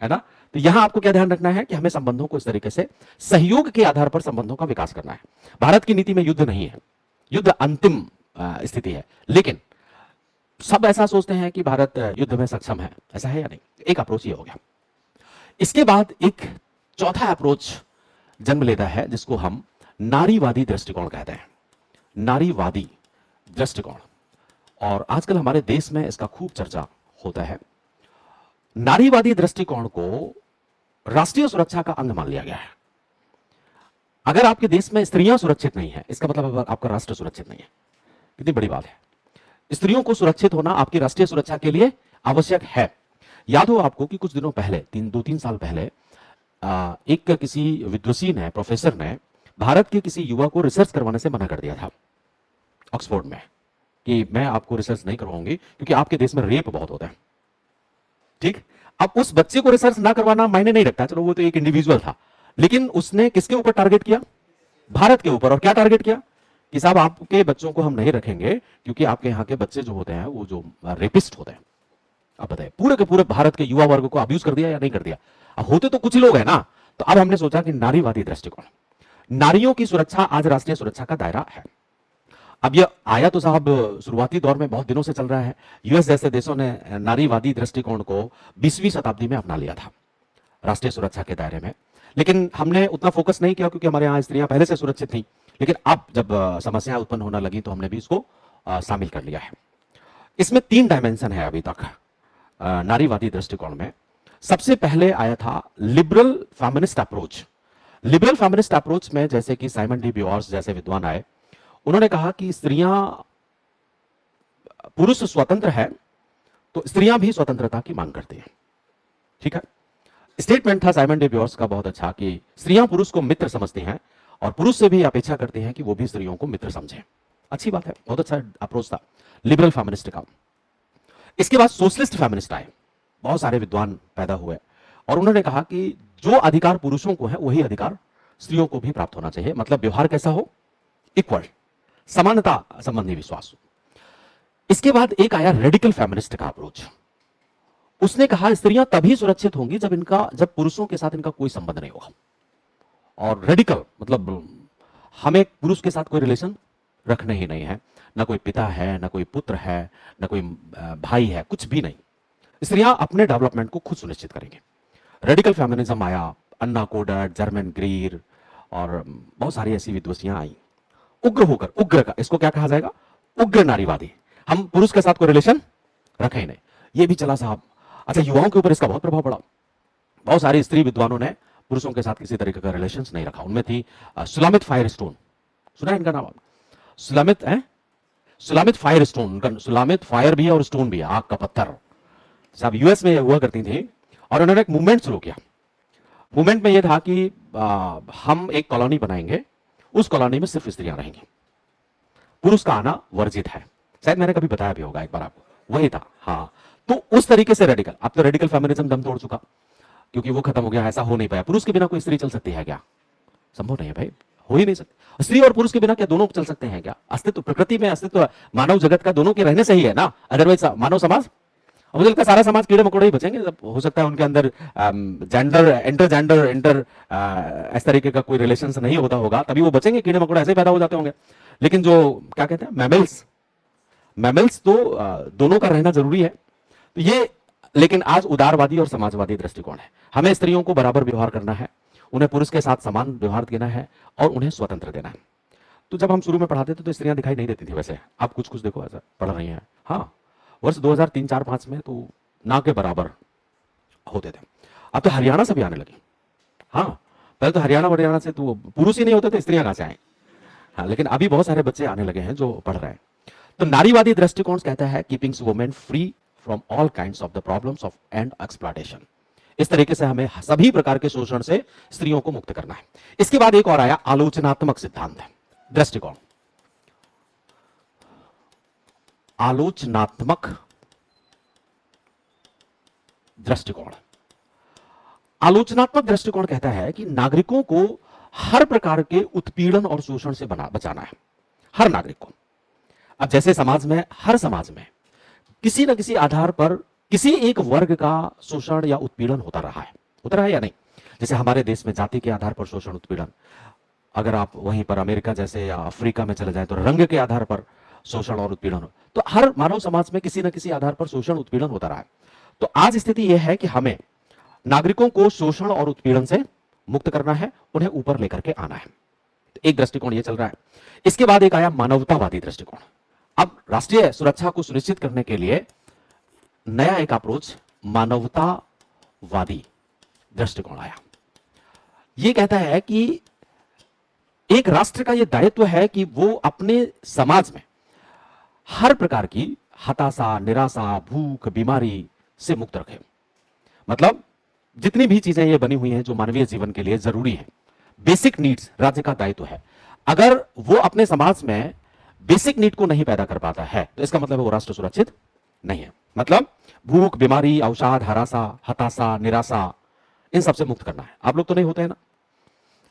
है ना? तो यहां आपको क्या ध्यान रखना है कि हमें संबंधों को इस तरीके से सहयोग के आधार पर संबंधों का विकास करना है। भारत की नीति में युद्ध नहीं है, युद्ध अंतिम स्थिति है, लेकिन सब ऐसा सोचते हैं कि भारत युद्ध में सक्षम है। ऐसा है या नहीं? एक अप्रोच ये हो गया। इसके बाद एक चौथा अप्रोच जन्म लेता है जिसको हम नारीवादी दृष्टिकोण कहते हैं। नारीवादी दृष्टिकोण, और आजकल हमारे देश में इसका खूब चर्चा होता है। नारीवादी दृष्टिकोण को राष्ट्रीय सुरक्षा का अंग मान लिया गया है। अगर आपके देश में स्त्रियां सुरक्षित नहीं है, इसका मतलब आपका राष्ट्र सुरक्षित नहीं है। कितनी बड़ी बात है। स्त्रियों को सुरक्षित होना आपकी राष्ट्रीय सुरक्षा के लिए आवश्यक है। याद हो आपको कि कुछ दिनों पहले, 2-3 साल पहले, एक किसी विद्वासी ने, प्रोफेसर ने भारत के किसी युवा को रिसर्च करवाने से मना कर दिया था ऑक्सफोर्ड में कि मैं आपको रिसर्च नहीं करवाऊंगी क्योंकि आपके देश में रेप बहुत होता है। ठीक, अब उस बच्चे को रिसर्च ना करवाना मायने नहीं रखता, चलो वो तो एक इंडिविजुअल था, लेकिन उसने किसके ऊपर टारगेट किया? भारत के ऊपर। और क्या टारगेट किया कि साहब आपके बच्चों को हम नहीं रखेंगे क्योंकि आपके यहाँ के बच्चे जो होते हैं वो जो रेपिस्ट होते हैं। अब बताइए, पूरे के पूरे भारत के युवा वर्ग को अब्यूज कर दिया या नहीं कर दिया? अब होते तो कुछ ही लोग हैं ना। तो अब हमने सोचा कि नारीवादी दृष्टिकोण, नारियों की सुरक्षा आज राष्ट्रीय सुरक्षा का दायरा है। अब यह आया तो साहब शुरुआती दौर में बहुत दिनों से चल रहा है। यूएस जैसे देशों ने नारीवादी दृष्टिकोण को 20वीं शताब्दी में अपना लिया था राष्ट्रीय सुरक्षा के दायरे में, लेकिन हमने उतना फोकस नहीं किया क्योंकि हमारे यहाँ स्त्रियां पहले से सुरक्षित थी। लेकिन अब जब समस्याएं उत्पन्न होने लगी तो हमने भी इसको शामिल कर लिया है। इसमें 3 डायमेंशन है अभी तक नारीवादी दृष्टिकोण में। सबसे पहले आया था liberal feminist approach. Liberal feminist approach में जैसे कि साइमन डी ब्यूअर्स जैसे विद्वान आए, उन्होंने कहा कि स्त्रियां, पुरुष स्वतंत्र है तो स्त्रियां भी स्वतंत्रता की मांग करती हैं। ठीक है, स्टेटमेंट था साइमन डे ब्यूअर्स का बहुत अच्छा कि स्त्रियां पुरुष को मित्र समझती हैं और पुरुष से भी अपेक्षा करते हैं कि वो भी स्त्रियों को मित्र समझें। अच्छी बात है, बहुत अच्छा अप्रोच था लिबरल फेमिनिस्ट का। इसके बाद सोशलिस्ट फेमिनिस्ट आए, बहुत सारे विद्वान पैदा हुए और उन्होंने कहा कि जो अधिकार पुरुषों को है वही अधिकार स्त्रियों को भी प्राप्त होना चाहिए। मतलब व्यवहार कैसा हो? इक्वल, समानता संबंधी विश्वास। इसके बाद एक आया रेडिकल फेमिनिस्ट का अप्रोच। उसने कहा स्त्रियां तभी सुरक्षित होंगी जब पुरुषों के साथ इनका कोई संबंध नहीं होगा। और रेडिकल मतलब हमें पुरुष के साथ कोई रिलेशन रखने ही नहीं है, ना कोई पिता है, ना कोई पुत्र है, ना कोई भाई है, कुछ भी नहीं। स्त्रियां अपने डेवलपमेंट को खुद सुनिश्चित करेंगे। रेडिकल फेमिनिज्म आया, अन्ना कोडट, जर्मन ग्रीर और बहुत सारी ऐसी विद्वसियां आई। उग्र होकर, उग्र का इसको क्या कहा जाएगा? उग्र नारीवादी। हम पुरुष के साथ कोई रिलेशन रखे ही नहीं, ये भी चला साहब। अच्छा, युवाओं के ऊपर इसका बहुत प्रभाव पड़ा। बहुत सारी स्त्री विद्वानों ने पुरुषों के साथ किसी तरीके का रिलेशन नहीं रखा। उनमें थी सुलामित फायरस्टोन, सुना है इनका नाम? सुलामित है, सुलामित फायरस्टोन। सुलामित फायर भी है और स्टोन भी है, आग का पत्थर। साहब यूएस में हुआ करती थी और उन्होंने एक मूवमेंट शुरू किया। मूवमेंट में यह था कि हम एक कॉलोनी बनाएंगे, उस कॉलोनी में सिर्फ स्त्रियां रहेंगी, पुरुष का आना वर्जित है। शायद मैंने कभी बताया भी होगा एक बार आपको, वही था। हाँ, तो उस तरीके से रेडिकल, अब तो रेडिकल फेमिनिज्म दम तोड़ चुका क्योंकि वो खत्म हो गया, ऐसा हो नहीं पाया। पुरुष के बिना कोई स्त्री चल सकती है क्या? संभव नहीं है भाई, हो ही नहीं सकती। स्त्री और पुरुष के बिना क्या दोनों चल सकते हैं क्या? अस्तित्व, प्रकृति में अस्तित्व मानव जगत का दोनों के रहने से ही है ना, अदरवाइज मानव समाज, मुझे लगता है सारा समाज कीड़े मकोड़े ही बचेंगे। हो सकता है उनके अंदर जेंडर इंटर इस तरीके का कोई रिलेशन नहीं होता होगा, तभी वो बचेंगे, कीड़े मकोड़े ऐसे ही पैदा हो जाते होंगे। लेकिन जो क्या कहते हैं मैमल्स तो दोनों का रहना जरूरी है। तो ये, लेकिन आज उदारवादी और समाजवादी दृष्टिकोण है। हमें स्त्रियों को बराबर व्यवहार करना है, उन्हें पुरुष के साथ समान व्यवहार देना है और उन्हें स्वतंत्र देना है। तो जब हम शुरू में पढ़ाते थे तो स्त्रियां दिखाई नहीं देती थी, वैसे आप कुछ कुछ देखो ऐसा पढ़ रही हैं। हाँ, वर्ष 2003, 4, 5 में तो ना के बराबर होते थे। अब तो हरियाणा से भी आने लगी। हाँ, पहले तो हरियाणा से तो पुरुष ही नहीं होते थे, स्त्रियां कहां से आए। हाँ, लेकिन अभी बहुत सारे बच्चे आने लगे हैं जो पढ़ रहे हैं। तो नारीवादी दृष्टिकोण कहता है keeping women free from all kinds of the problems of and exploitation. इस तरीके से हमें सभी प्रकार के शोषण से स्त्रियों को मुक्त करना है। इसके बाद एक और आया आलोचनात्मक सिद्धांत दृष्टिकोण। आलोचनात्मक दृष्टिकोण, आलोचनात्मक दृष्टिकोण कहता है कि नागरिकों को हर प्रकार के उत्पीड़न और शोषण से बचाना है, हर नागरिक को। अब जैसे हर समाज में किसी न किसी आधार पर किसी एक वर्ग का शोषण या उत्पीड़न होता रहा है या नहीं। जैसे हमारे देश में जाति के आधार पर शोषण उत्पीड़न, अगर आप वहीं पर अमेरिका जैसे या अफ्रीका में चले जाएं तो रंग के आधार पर शोषण और उत्पीड़न हो। तो हर मानव समाज में किसी न किसी आधार पर शोषण उत्पीड़न होता रहा है। तो आज स्थिति यह है कि हमें नागरिकों को शोषण और उत्पीड़न से मुक्त करना है, उन्हें ऊपर लेकर के आना है। तो एक दृष्टिकोण यह चल रहा है। इसके बाद एक आया मानवतावादी दृष्टिकोण। अब राष्ट्रीय सुरक्षा को सुनिश्चित करने के लिए नया एक अप्रोच मानवतावादी दृष्टिकोण आया। यह कहता है कि एक राष्ट्र का यह दायित्व है कि वो अपने समाज में हर प्रकार की हताशा, निराशा, भूख, बीमारी से मुक्त रखे। मतलब जितनी भी चीजें ये बनी हुई हैं जो मानवीय जीवन के लिए जरूरी है, बेसिक नीड्स राज्य का दायित्व है। अगर वो अपने समाज में बेसिक नीड को नहीं पैदा कर पाता है तो इसका मतलब है वो राष्ट्र सुरक्षित नहीं है। मतलब भूख, बीमारी, अवसाद, हरासा, हताशा, निराशा, इन सबसे मुक्त करना है। आप लोग तो नहीं होते हैं ना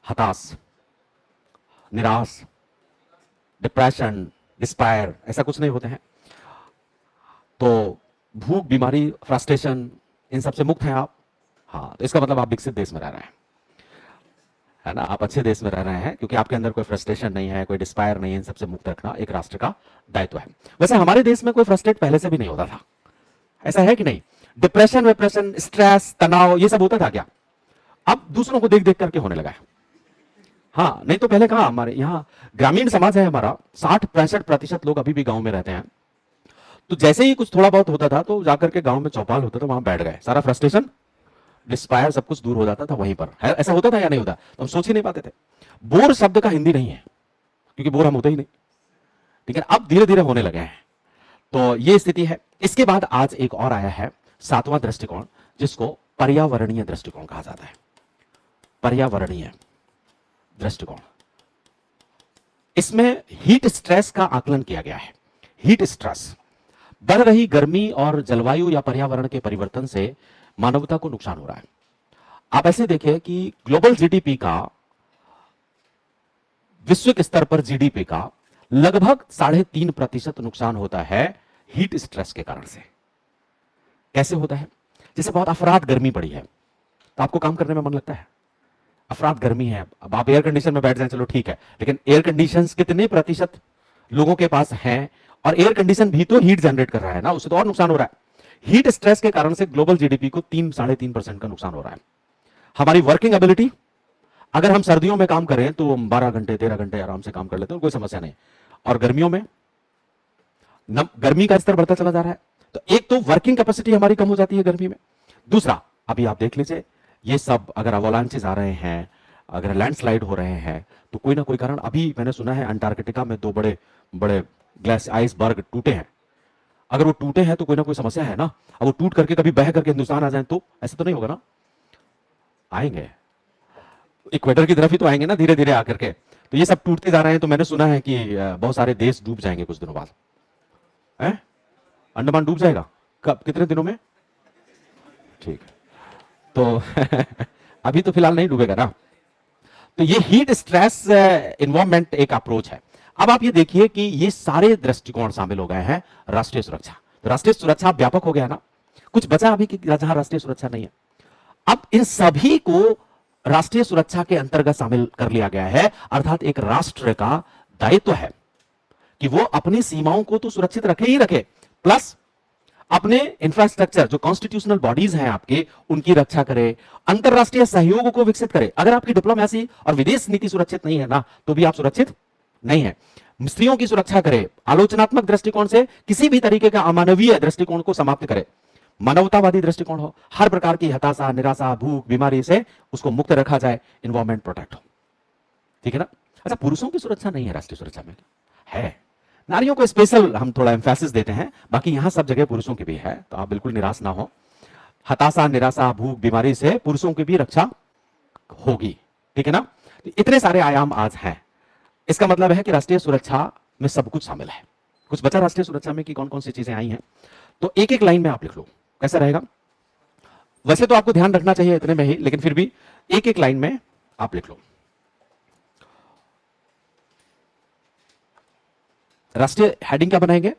हताश, निराश, डिप्रेशन, डिस्पायर, ऐसा कुछ नहीं होते हैं। तो भूख, बीमारी, फ्रस्ट्रेशन, इन सबसे मुक्त हैं आप। हाँ, तो इसका मतलब आप विकसित देश में रह रहे हैं, है ना, आप अच्छे देश में रह रहे हैं, क्योंकि आपके अंदर कोई फ्रस्ट्रेशन नहीं है, कोई डिस्पायर नहीं है। इन सबसे मुक्त रखना एक राष्ट्र का दायित्व है। वैसे हमारे देश में कोई फ्रस्ट्रेट पहले से भी नहीं होता था, ऐसा है कि नहीं? डिप्रेशन, विप्रेशन, स्ट्रेस, तनाव, ये सब होता था क्या? अब दूसरों को देख देख करके होने लगा है। हाँ, नहीं तो पहले कहा, हमारे यहाँ ग्रामीण समाज है हमारा, 60-65% लोग अभी भी गांव में रहते हैं। तो जैसे ही कुछ थोड़ा बहुत होता था तो जाकर के गांव में चौपाल होता था, वहां बैठ गए, सारा फ्रस्ट्रेशन, डिस्पायर, सब कुछ दूर हो जाता था वहीं पर। ऐसा होता था या नहीं होता? तो हम सोच ही नहीं पाते थे। बोर शब्द का हिंदी नहीं है, क्योंकि बोर हम होते ही नहीं, ठीक है। अब धीरे धीरे होने लगे हैं। तो ये स्थिति है। इसके बाद आज एक और आया है, 7वां दृष्टिकोण, जिसको पर्यावरणीय दृष्टिकोण कहा जाता है। पर्यावरणीय दृष्टिकोण, इसमें हीट स्ट्रेस का आकलन किया गया है। हीट स्ट्रेस, बढ़ रही गर्मी और जलवायु या पर्यावरण के परिवर्तन से मानवता को नुकसान हो रहा है। आप ऐसे देखें कि ग्लोबल जीडीपी का, विश्व स्तर पर जीडीपी का लगभग 3.5% नुकसान होता है हीट स्ट्रेस के कारण से। कैसे होता है? जैसे बहुत अफरात गर्मी पड़ी है तो आपको काम करने में मन लगता है? अफरात गर्मी है, अब आप एयर कंडीशन में बैठ जाए, चलो ठीक है, लेकिन एयर कंडीशन कितने प्रतिशत लोगों के पास हैं? और एयर कंडीशन भी तो हीट जनरेट कर रहा है ना, उससे तो और नुकसान हो रहा है। हीट स्ट्रेस के कारण से ग्लोबल जीडीपी को 3-3.5% का नुकसान हो रहा है। हमारी वर्किंग एबिलिटी, अगर हम सर्दियों में काम करें तो हम 12 घंटे 13 घंटे आराम से काम कर लेते हैं, कोई समस्या नहीं। और गर्मियों में गर्मी का स्तर बढ़ता चला जा रहा है। तो एक तो वर्किंग कैपेसिटी हमारी कम हो जाती है गर्मी में। दूसरा, अभी आप देख लीजिए, ये सब अगर अवलांचेस आ रहे हैं, अगर लैंडस्लाइड हो रहे हैं, तो कोई ना कोई कारण, अभी मैंने सुना है अंटार्कटिका में 2 बड़े बड़े ग्लेस आइसबर्ग टूटे हैं। अगर वो टूटे हैं तो कोई ना कोई समस्या है ना। अब वो टूट करके कभी बह करके हिंदुस्तान आ जाए तो ऐसा तो नहीं होगा ना? आएंगे, इक्वेटर की तरफ ही तो आएंगे ना धीरे धीरे आकर के। तो ये सब टूटते जा रहे हैं, तो मैंने सुना है कि बहुत सारे देश डूब जाएंगे कुछ दिनों बाद। अंडमान डूब जाएगा कब, कितने दिनों में? ठीक है, तो अभी तो फिलहाल नहीं डूबेगा ना। तो ये हीट स्ट्रेस इन्वायरमेंट एक अप्रोच है। अब आप ये देखिए कि ये सारे दृष्टिकोण शामिल हो गए हैं राष्ट्रीय सुरक्षा। तो राष्ट्रीय सुरक्षा व्यापक हो गया ना, कुछ बचा अभी कि जहां राष्ट्रीय सुरक्षा नहीं है। अब इन सभी को राष्ट्रीय सुरक्षा के अंतर्गत शामिल कर लिया गया है, अर्थात एक राष्ट्र का दायित्व है कि वो अपनी सीमाओं को तो सुरक्षित रखे ही रखे, प्लस अपने इंफ्रास्ट्रक्चर, जो कॉन्स्टिट्यूशनल बॉडीज हैं आपके, उनकी रक्षा करे, अंतरराष्ट्रीय सहयोग को विकसित करे। अगर आपकी डिप्लोमेसी और विदेश नीति सुरक्षित नहीं है ना, तो भी आप सुरक्षित नहीं है। स्त्रियों की सुरक्षा करे, आलोचनात्मक दृष्टिकोण से किसी भी तरीके का अमानवीय दृष्टिकोण को समाप्त करे, मानवतावादी दृष्टिकोण हो, हर प्रकार की हताशा, निराशा, भूख, बीमारी से उसको मुक्त रखा जाए, इन्वायरमेंट प्रोटेक्ट हो, ठीक है ना। अच्छा, पुरुषों की सुरक्षा नहीं है राष्ट्रीय सुरक्षा में? है, नारियों को स्पेशल हम थोड़ा एम्फेसिस देते हैं, बाकी यहां सब जगह पुरुषों की भी है, तो आप बिल्कुल निराश ना हो। हताशा, निराशा, भूख, बीमारी से पुरुषों की भी रक्षा होगी, ठीक है ना। तो इतने सारे आयाम आज हैं। इसका मतलब है कि राष्ट्रीय सुरक्षा में सब कुछ शामिल है। कुछ बचा राष्ट्रीय सुरक्षा में कि कौन कौन सी चीजें आई हैं, तो एक एक लाइन में आप लिख लो, कैसा रहेगा? वैसे तो आपको ध्यान रखना चाहिए इतने में ही, लेकिन फिर भी एक एक लाइन में आप लिख लो। राष्ट्रीय हेडिंग क्या बनाएंगे?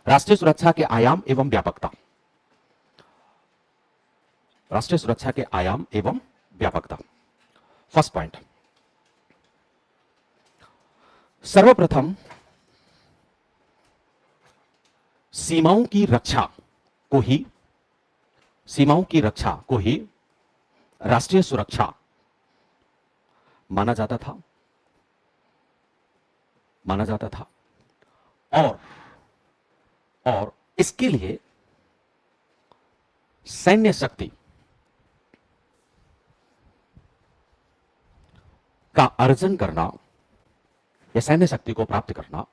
राष्ट्रीय सुरक्षा के आयाम एवं व्यापकता। राष्ट्रीय सुरक्षा के आयाम एवं व्यापकता। फर्स्ट पॉइंट, सर्वप्रथम सीमाओं की रक्षा को ही राष्ट्रीय सुरक्षा माना जाता था और इसके लिए सैन्य शक्ति का अर्जन करना या सैन्य शक्ति को प्राप्त करना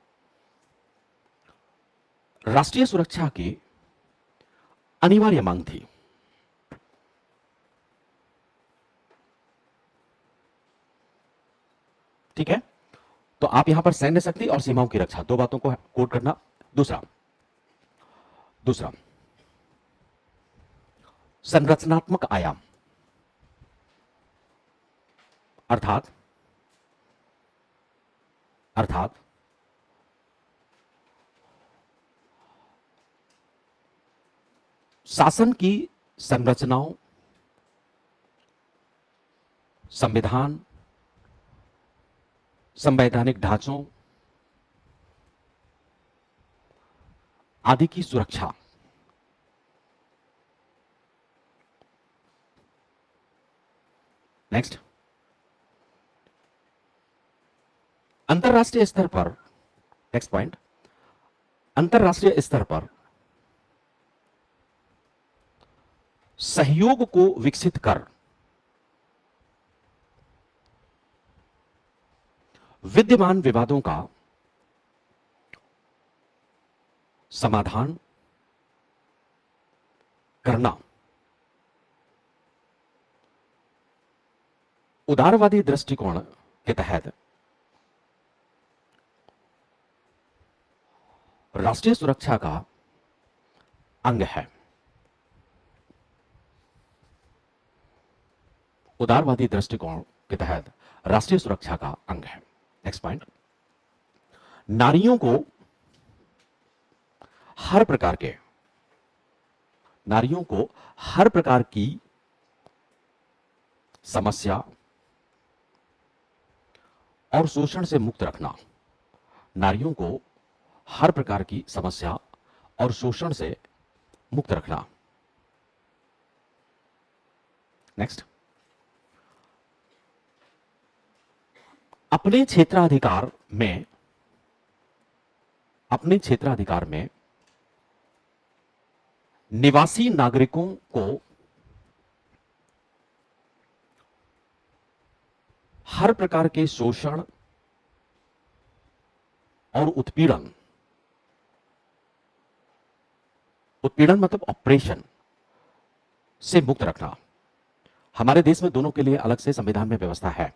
राष्ट्रीय सुरक्षा की अनिवार्य मांग थी। ठीक है, तो आप यहां पर सैन्य शक्ति और सीमाओं की रक्षा, दो बातों को कोट करना। दूसरा दूसरा संरचनात्मक आयाम, अर्थात अर्थात शासन की संरचनाओं, संविधान, संवैधानिक ढांचों आदि की सुरक्षा। नेक्स्ट, अंतरराष्ट्रीय स्तर पर, नेक्स्ट पॉइंट, अंतरराष्ट्रीय स्तर पर सहयोग को विकसित कर विद्यमान विवादों का समाधान करना उदारवादी दृष्टिकोण के तहत राष्ट्रीय सुरक्षा का अंग है। उदारवादी दृष्टिकोण के तहत राष्ट्रीय सुरक्षा का अंग है। नेक्स्ट पॉइंट, नारियों को हर प्रकार की समस्या और शोषण से मुक्त रखना, नारियों को हर प्रकार की समस्या और शोषण से मुक्त रखना। नेक्स्ट, अपने क्षेत्राधिकार में निवासी नागरिकों को हर प्रकार के शोषण और उत्पीड़न मतलब ऑपरेशन से मुक्त रखना। हमारे देश में दोनों के लिए अलग से संविधान में व्यवस्था है।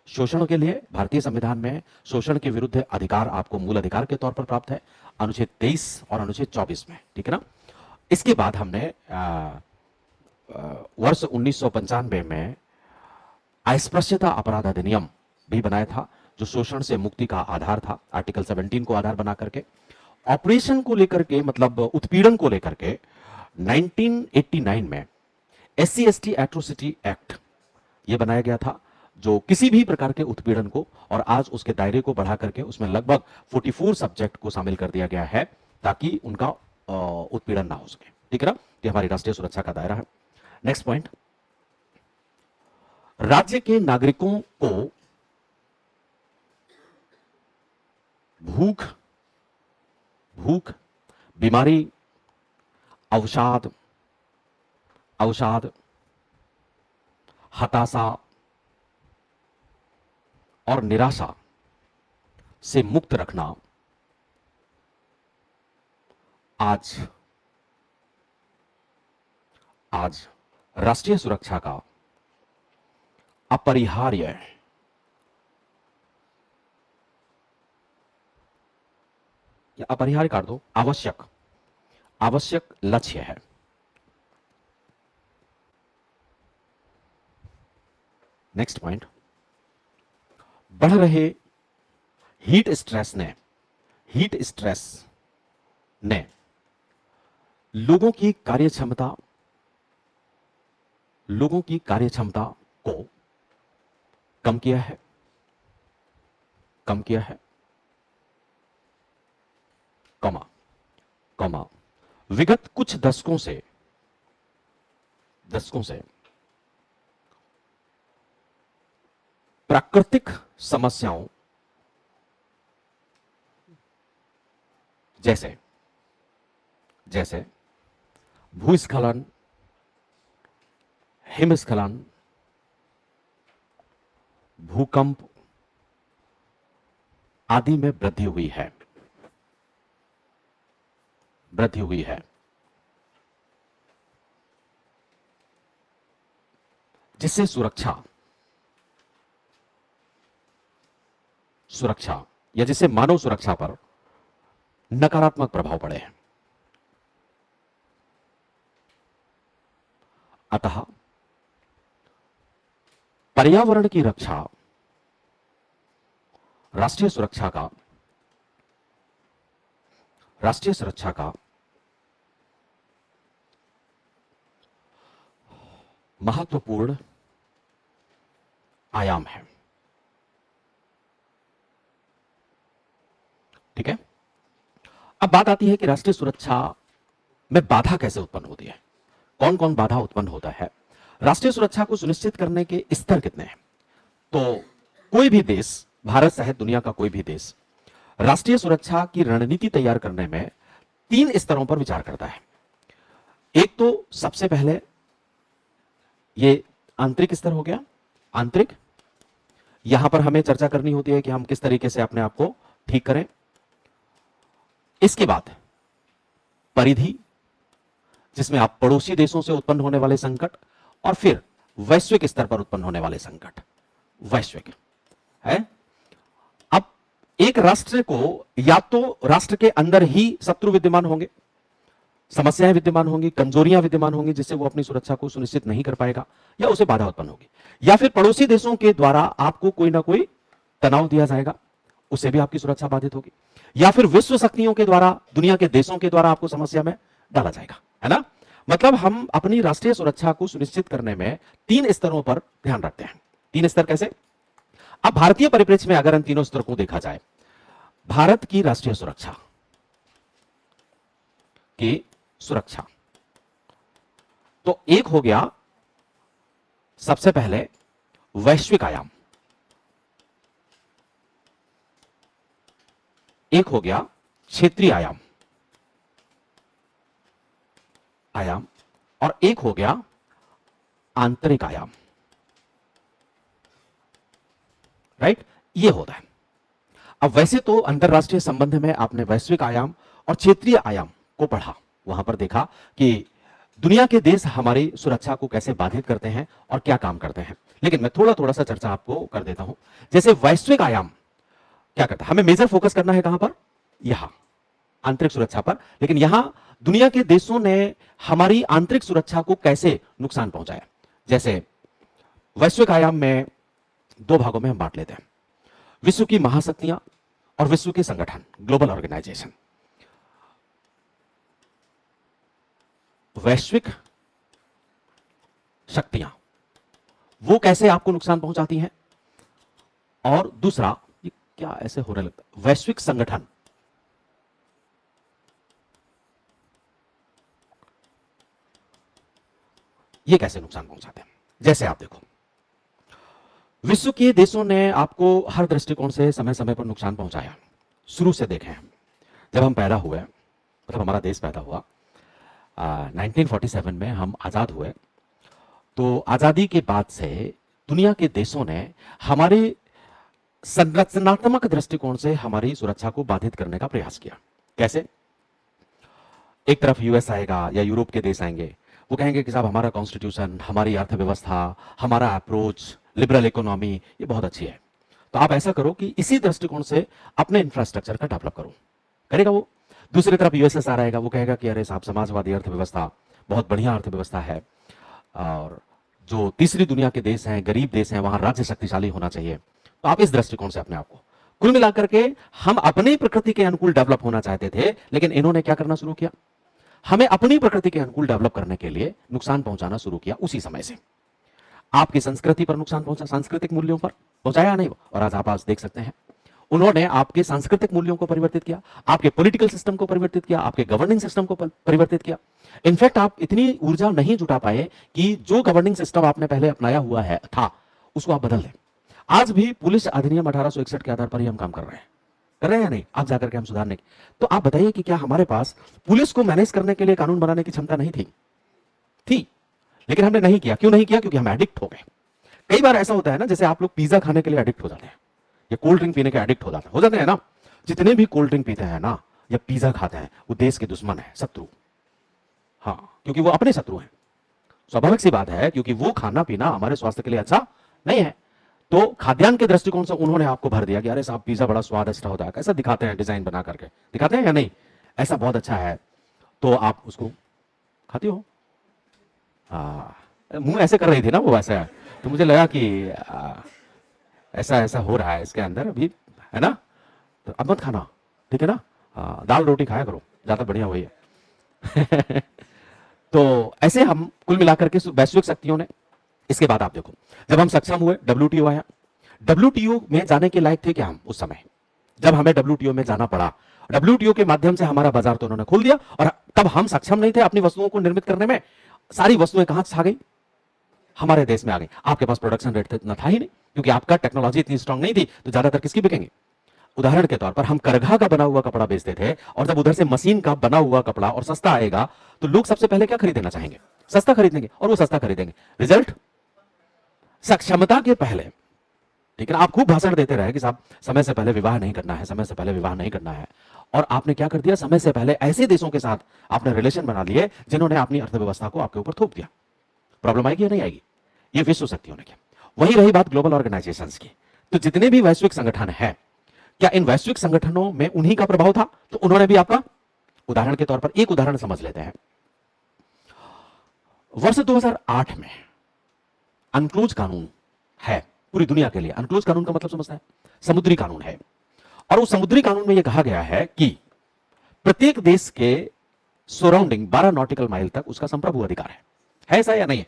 शोषण के लिए भारतीय संविधान में शोषण के विरुद्ध अधिकार आपको मूल अधिकार के तौर पर प्राप्त है, अनुच्छेद 23 और अनुच्छेद 24 में, ठीक है ना। इसके बाद हमने वर्ष 1995 में अस्पृश्यता अपराध अधिनियम भी बनाया था, जो शोषण से मुक्ति का आधार था, आर्टिकल 17 को आधार बना करके। ऑपरेशन को लेकर के, मतलब उत्पीड़न को लेकर के 1989 में SC ST एट्रोसिटी एक्ट यह बनाया गया था, जो किसी भी प्रकार के उत्पीड़न को, और आज उसके दायरे को बढ़ा करके उसमें लगभग 44 सब्जेक्ट को शामिल कर दिया गया है, ताकि उनका उत्पीड़न ना हो सके, ठीक है ना। ये हमारी राष्ट्रीय सुरक्षा का दायरा है। नेक्स्ट पॉइंट, राज्य के नागरिकों को भूख, बीमारी, अवसाद, हताशा और निराशा से मुक्त रखना आज राष्ट्रीय सुरक्षा का अपरिहार्य, या अपरिहार्य कर दो, आवश्यक लक्ष्य है। नेक्स्ट पॉइंट, बढ़ रहे हीट स्ट्रेस ने लोगों की कार्यक्षमता को कम किया है, विगत कुछ दशकों से प्राकृतिक समस्याओं जैसे भूस्खलन, हिमस्खलन, भूकंप आदि में वृद्धि हुई है, जिससे सुरक्षा सुरक्षा या जिससे मानव सुरक्षा पर नकारात्मक प्रभाव पड़े हैं। अतः पर्यावरण की रक्षा राष्ट्रीय सुरक्षा का महत्वपूर्ण आयाम है। ठीक है, अब बात आती है कि राष्ट्रीय सुरक्षा में बाधा कैसे उत्पन्न होती है, कौन कौन बाधा उत्पन्न होता है, राष्ट्रीय सुरक्षा को सुनिश्चित करने के स्तर कितने हैं। तो कोई भी देश, भारत सहित दुनिया का कोई भी देश राष्ट्रीय सुरक्षा की रणनीति तैयार करने में 3 स्तरों पर विचार करता है। एक तो सबसे पहले ये आंतरिक स्तर हो गया, आंतरिक, यहां पर हमें चर्चा करनी होती है कि हम किस तरीके से अपने आप को ठीक करें। इसके बाद परिधि, जिसमें आप पड़ोसी देशों से उत्पन्न होने वाले संकट, और फिर वैश्विक स्तर पर उत्पन्न होने वाले संकट, वैश्विक है। अब एक राष्ट्र को या तो राष्ट्र के अंदर ही शत्रु विद्यमान होंगे, समस्याएं विद्यमान होंगी, कमजोरियां विद्यमान होंगी, जिससे वो अपनी सुरक्षा को सुनिश्चित नहीं कर पाएगा या उसे बाधा उत्पन्न होगी, या फिर पड़ोसी देशों के द्वारा आपको कोई ना कोई तनाव दिया जाएगा, उससे भी आपकी सुरक्षा बाधित होगी, या फिर विश्व शक्तियों के द्वारा, दुनिया के देशों के द्वारा आपको समस्या में डाला जाएगा, है ना। मतलब हम अपनी राष्ट्रीय सुरक्षा को सुनिश्चित करने में 3 स्तरों पर ध्यान रखते हैं। 3 स्तर कैसे? अब भारतीय परिप्रेक्ष्य में अगर इन तीनों स्तरों को देखा जाए, भारत की राष्ट्रीय सुरक्षा की सुरक्षा, तो एक हो गया सबसे पहले वैश्विक आयाम, एक हो गया क्षेत्रीय आयाम, और एक हो गया आंतरिक आयाम। राइट, ये होता है। अब वैसे तो अंतरराष्ट्रीय संबंध में आपने वैश्विक आयाम और क्षेत्रीय आयाम को पढ़ा, वहां पर देखा कि दुनिया के देश हमारी सुरक्षा को कैसे बाधित करते हैं और क्या काम करते हैं। लेकिन मैं थोड़ा सा चर्चा आपको कर देता हूं। जैसे वैश्विक आयाम क्या करता है, हमें मेजर फोकस करना है कहां पर, यहां आंतरिक सुरक्षा पर। लेकिन यहां दुनिया के देशों ने हमारी आंतरिक सुरक्षा को कैसे नुकसान पहुंचाया। जैसे वैश्विक आयाम में 2 भागों में हम बांट लेते हैं, विश्व की महाशक्तियां और विश्व के संगठन, ग्लोबल ऑर्गेनाइजेशन। वैश्विक शक्तियां वो कैसे आपको नुकसान पहुंचाती हैं, और दूसरा, ये क्या ऐसे हो रहा लगता है, वैश्विक संगठन ये कैसे नुकसान पहुंचाते हैं। जैसे आप देखो, विश्व के देशों ने आपको हर दृष्टिकोण से समय समय पर नुकसान पहुंचाया। शुरू से देखें, जब हम पैदा हुए, मतलब हमारा देश पैदा हुआ 1947 में, हम आजाद हुए, तो आजादी के बाद से दुनिया के देशों ने हमारे संरचनात्मक दृष्टिकोण से हमारी सुरक्षा को बाधित करने का प्रयास किया। कैसे? एक तरफ यूएस आएगा या यूरोप के देश आएंगे, वो कहेंगे कि साहब हमारा कॉन्स्टिट्यूशन, हमारी अर्थव्यवस्था, हमारा अप्रोच, लिबरल इकोनॉमी ये बहुत अच्छी है, तो आप ऐसा करो कि इसी दृष्टिकोण से अपने इंफ्रास्ट्रक्चर का डेवलप करो। करेगा वो। दूसरी तरफ यूएसएसआर आएगा, वो कहेगा कि अरे साहब समाजवादी अर्थव्यवस्था बहुत बढ़िया अर्थव्यवस्था है, और जो तीसरी दुनिया के देश हैं, गरीब देश हैं, वहां राज्य शक्तिशाली होना चाहिए। तो आप इस दृष्टिकोण से अपने आप को, कुल मिलाकर के हम अपनी प्रकृति के अनुकूल डेवलप होना चाहते थे, लेकिन इन्होंने क्या करना शुरू किया, हमें अपनी प्रकृति के अनुकूल डेवलप करने के लिए नुकसान पहुंचाना शुरू किया। उसी समय से आपकी संस्कृति पर नुकसान पहुंचा, सांस्कृतिक मूल्यों पर पहुंचाया नहीं, और आज आप देख सकते हैं उन्होंने आपके सांस्कृतिक मूल्यों को परिवर्तित किया, आपके पॉलिटिकल सिस्टम को परिवर्तित किया, आपके गवर्निंग सिस्टम को परिवर्तित किया। इनफैक्ट आप इतनी ऊर्जा नहीं जुटा पाए कि जो गवर्निंग सिस्टम आपने पहले अपनाया हुआ है था उसको आप बदल दें। आज भी पुलिस अधिनियम 1861 के आधार पर ही हम काम कर रहे हैं या नहीं, आप जाकर के हम सुधारने की। तो आप बताइए कि क्या हमारे पास पुलिस को मैनेज करने के लिए कानून बनाने की क्षमता नहीं थी, लेकिन हमने नहीं किया। क्यों नहीं किया? क्योंकि हम एडिक्ट हो गए। कई बार ऐसा होता है ना, जैसे आप लोग पिज्जा खाने के लिए एडिक्ट हो जाते हैं या कोल्ड ड्रिंक पीने के एडिक्ट हो जाते हैं ना। जितने भी कोल्ड ड्रिंक पीते हैं ना या पिज्जा खाते हैं, वो देश के दुश्मन है, शत्रु। हाँ, क्योंकि वो अपने शत्रु हैं। स्वाभाविक सी बात है, क्योंकि वो खाना पीना हमारे स्वास्थ्य के लिए अच्छा नहीं है। तो खाद्यान्न के दृष्टिकोण से उन्होंने आपको भर दिया कि अरे साहब पिज्जा बड़ा स्वादिष्ट होता है, कैसा दिखाते हैं डिजाइन बना करके, दिखाते हैं या नहीं, ऐसा बहुत अच्छा है, तो आप उसको खाती हो। मुंह ऐसे कर रही थी ना वो, ऐसा तो मुझे लगा कि ऐसा ऐसा हो रहा है इसके अंदर अभी, है ना, तो अब मत खाना, ठीक है ना, दाल रोटी खाया करो, ज्यादा बढ़िया वही है। तो ऐसे हम कुल मिलाकर के वैश्विक शक्तियों ने, इसके बाद आप देखो जब हम सक्षम हुए, WTO आया, WTO में जाने के लायक थे क्या हम उस समय, जब हमें WTO में जाना पड़ा, WTO के माध्यम से हमारा बाजार तो उन्होंने खोल दिया, और तब हम सक्षम नहीं थे अपनी वस्तुओं को निर्मित करने में, सारी वस्तुएं कहां से आ गई, हमारे देश में आ गई। आपके पास प्रोडक्शन रेट इतना था ही नहीं, क्योंकि आपका टेक्नोलॉजी इतनी स्ट्रांग नहीं थी, तो ज्यादातर किसकी बिकेंगे। उदाहरण के तौर पर हम करघा का बना हुआ कपड़ा बेचते थे, और जब उधर से मशीन का बना हुआ कपड़ा और सस्ता आएगा, तो लोग सबसे पहले क्या खरीदना चाहेंगे, सस्ता खरीदेंगे, और वो सस्ता खरीदेंगे। रिजल्ट सक्षमता के पहले, ठीक है ना, आप खूब भाषण देते रहे कि साहब समय से पहले विवाह नहीं करना है, समय से पहले विवाह नहीं करना है, और आपने क्या कर दिया, समय से पहले ऐसे देशों के साथ आपने रिलेशन बना लिए जिन्होंने अपनी अर्थव्यवस्था को आपके ऊपर थोप दिया। प्रॉब्लम आएगी या नहीं आएगी, ये विश्व शक्तियों ने किया। वही रही बात ग्लोबल ऑर्गेनाइजेशंस की, तो जितने भी वैश्विक संगठन हैं, क्या इन वैश्विक संगठनों में उन्हीं का प्रभाव था, तो उन्होंने भी आपका, उदाहरण के तौर पर एक उदाहरण समझ लेते हैं। वर्ष 2008 में अनक्लोज कानून है पूरी दुनिया के लिए। अनक्लोज कानून का मतलब समझता है, समुद्री कानून है, और उस समुद्री कानून में यह कहा गया है कि प्रत्येक देश के सराउंडिंग 12 नॉटिकल माइल तक उसका संप्रभु अधिकार है ऐसा या नहीं है,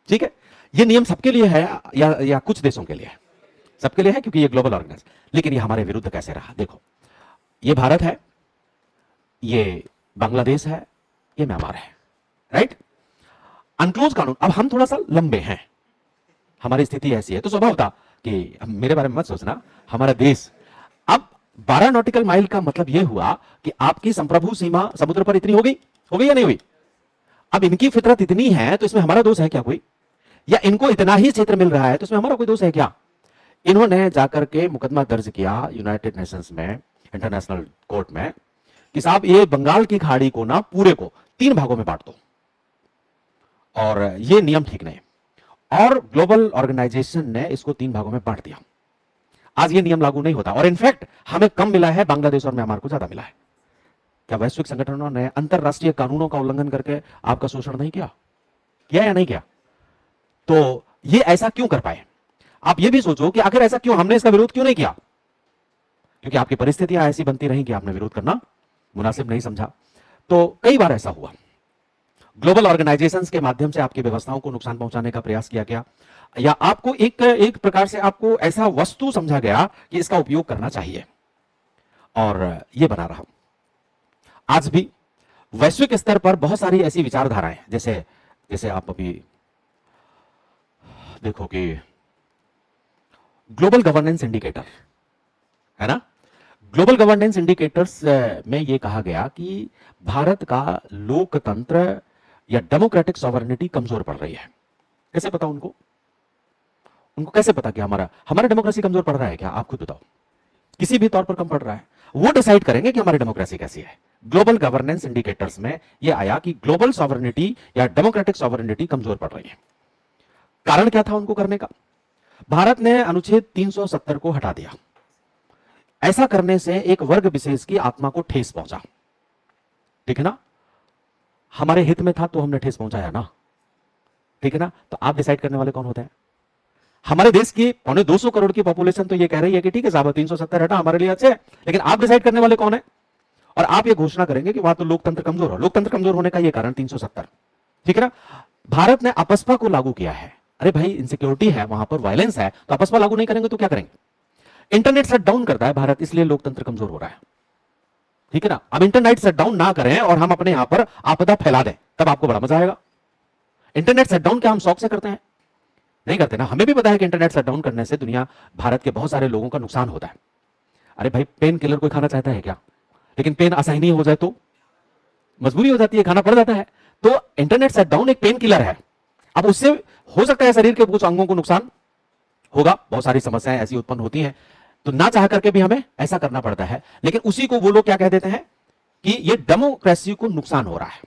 ठीक है। यह नियम सबके लिए है या कुछ देशों के लिए है, सबके लिए है, क्योंकि ये ग्लोबल ऑर्गेनाइजेशन। लेकिन ये हमारे विरुद्ध कैसे रहा, देखो, ये भारत है, ये बांग्लादेश है, ये म्यांमार है, राइट। अनक्लोज कानून, अब हम थोड़ा सा लंबे हैं, हमारी स्थिति ऐसी है, तो स्वभाव था कि मेरे बारे में मत सोचना, हमारा देश, अब 12 नॉटिकल माइल का मतलब यह हुआ कि आपकी संप्रभु सीमा समुद्र पर इतनी हो गई या नहीं हुई। अब इनकी फितरत इतनी है, तो इसमें हमारा दोष है क्या कोई, या इनको इतना ही क्षेत्र मिल रहा है तो इसमें हमारा कोई दोष है क्या। इन्होंने जाकर के मुकदमा दर्ज किया यूनाइटेड नेशंस में, इंटरनेशनल कोर्ट में, कि साहब ये बंगाल की खाड़ी को ना पूरे को 3 भागों में बांट दो, और ये नियम ठीक नहीं, और ग्लोबल ऑर्गेनाइजेशन ने इसको 3 भागों में बांट दिया। आज ये नियम लागू नहीं होता, और इनफैक्ट हमें कम मिला है, बांग्लादेश और म्यांमार को ज्यादा मिला है। क्या वैश्विक संगठनों ने अंतरराष्ट्रीय कानूनों का उल्लंघन करके आपका शोषण नहीं किया या नहीं किया। तो ये ऐसा क्यों कर पाए, आप ये भी सोचो कि आखिर ऐसा क्यों, हमने इसका विरोध क्यों नहीं किया, क्योंकि आपकी परिस्थितियां ऐसी बनती रही कि आपने विरोध करना मुनासिब नहीं समझा। तो कई बार ऐसा हुआ, ग्लोबल ऑर्गेनाइजेशंस के माध्यम से आपकी व्यवस्थाओं को नुकसान पहुंचाने का प्रयास किया गया, या आपको एक प्रकार से आपको ऐसा वस्तु समझा गया कि इसका उपयोग करना चाहिए, और यह बना रहा। आज भी वैश्विक स्तर पर बहुत सारी ऐसी विचारधाराएं, जैसे आप अभी देखो कि ग्लोबल गवर्नेंस इंडिकेटर है ना, ग्लोबल गवर्नेंस इंडिकेटर्स में यह कहा गया कि भारत का लोकतंत्र या डेमोक्रेटिक सॉवरेनिटी कमजोर पड़ रही है। कैसे पता उनको कैसे पता कि हमारा डेमोक्रेसी कमजोर पड़ रहा है क्या, आप खुद बताओ, किसी भी तौर पर कम पड़ रहा है, वो डिसाइड करेंगे कि हमारी डेमोक्रेसी कैसी है। ग्लोबल गवर्नेंस इंडिकेटर्स में यह आया कि ग्लोबल सॉवरेनिटी या डेमोक्रेटिक सॉवरेनिटी कमजोर पड़ रही है। कारण क्या था उनको करने का, भारत ने अनुच्छेद 370 को हटा दिया। ऐसा करने से एक वर्ग विशेष की आत्मा को ठेस पहुंचा, ठीक है ना, हमारे हित में था तो हमने ठेस पहुंचाया ना, ठीक है ना। तो आप डिसाइड करने वाले कौन होते हैं, हमारे देश की 250 करोड़ की पॉपुलेशन तो ये कह रही है कि ठीक है साहब 370 हटा हमारे लिए अच्छे है, लेकिन आप डिसाइड करने वाले कौन है, और आप ये घोषणा करेंगे कि वहां तो लोकतंत्र कमजोर हो। लोकतंत्र कमजोर होने का ये कारण 370, ठीक है ना। भारत ने अपस्पा को लागू किया है, अरे भाई इनसिक्योरिटी है वहां पर, वायलेंस है, तो अपस्पा लागू नहीं करेंगे तो क्या करेंगे। इंटरनेट शट डाउन करता है भारत, इसलिए लोकतंत्र कमजोर हो रहा है, ठीक है ना। अब इंटरनेट शट डाउन ना करें और हम अपने यहां पर आपदा फैला दें, तब आपको बड़ा मजा आएगा। इंटरनेट शट डाउन क्या हम शौक से करते हैं, नहीं करते ना। हमें भी पता है कि इंटरनेट शट डाउन करने से भारत के बहुत सारे लोगों का नुकसान होता है। अरे भाई पेन किलर कोई खाना चाहता है क्या, लेकिन पेन असहनीय हो जाए तो मजबूरी हो जाती है, खाना पड़ जाता है। तो इंटरनेट शट डाउन एक पेन किलर है। अब उससे हो सकता है शरीर के कुछ अंगों को नुकसान होगा, बहुत सारी समस्याएं ऐसी उत्पन्न होती हैं, तो ना चाह करके भी हमें ऐसा करना पड़ता है। लेकिन उसी को वो लोग क्या कह देते हैं कि ये डेमोक्रेसी को नुकसान हो रहा है,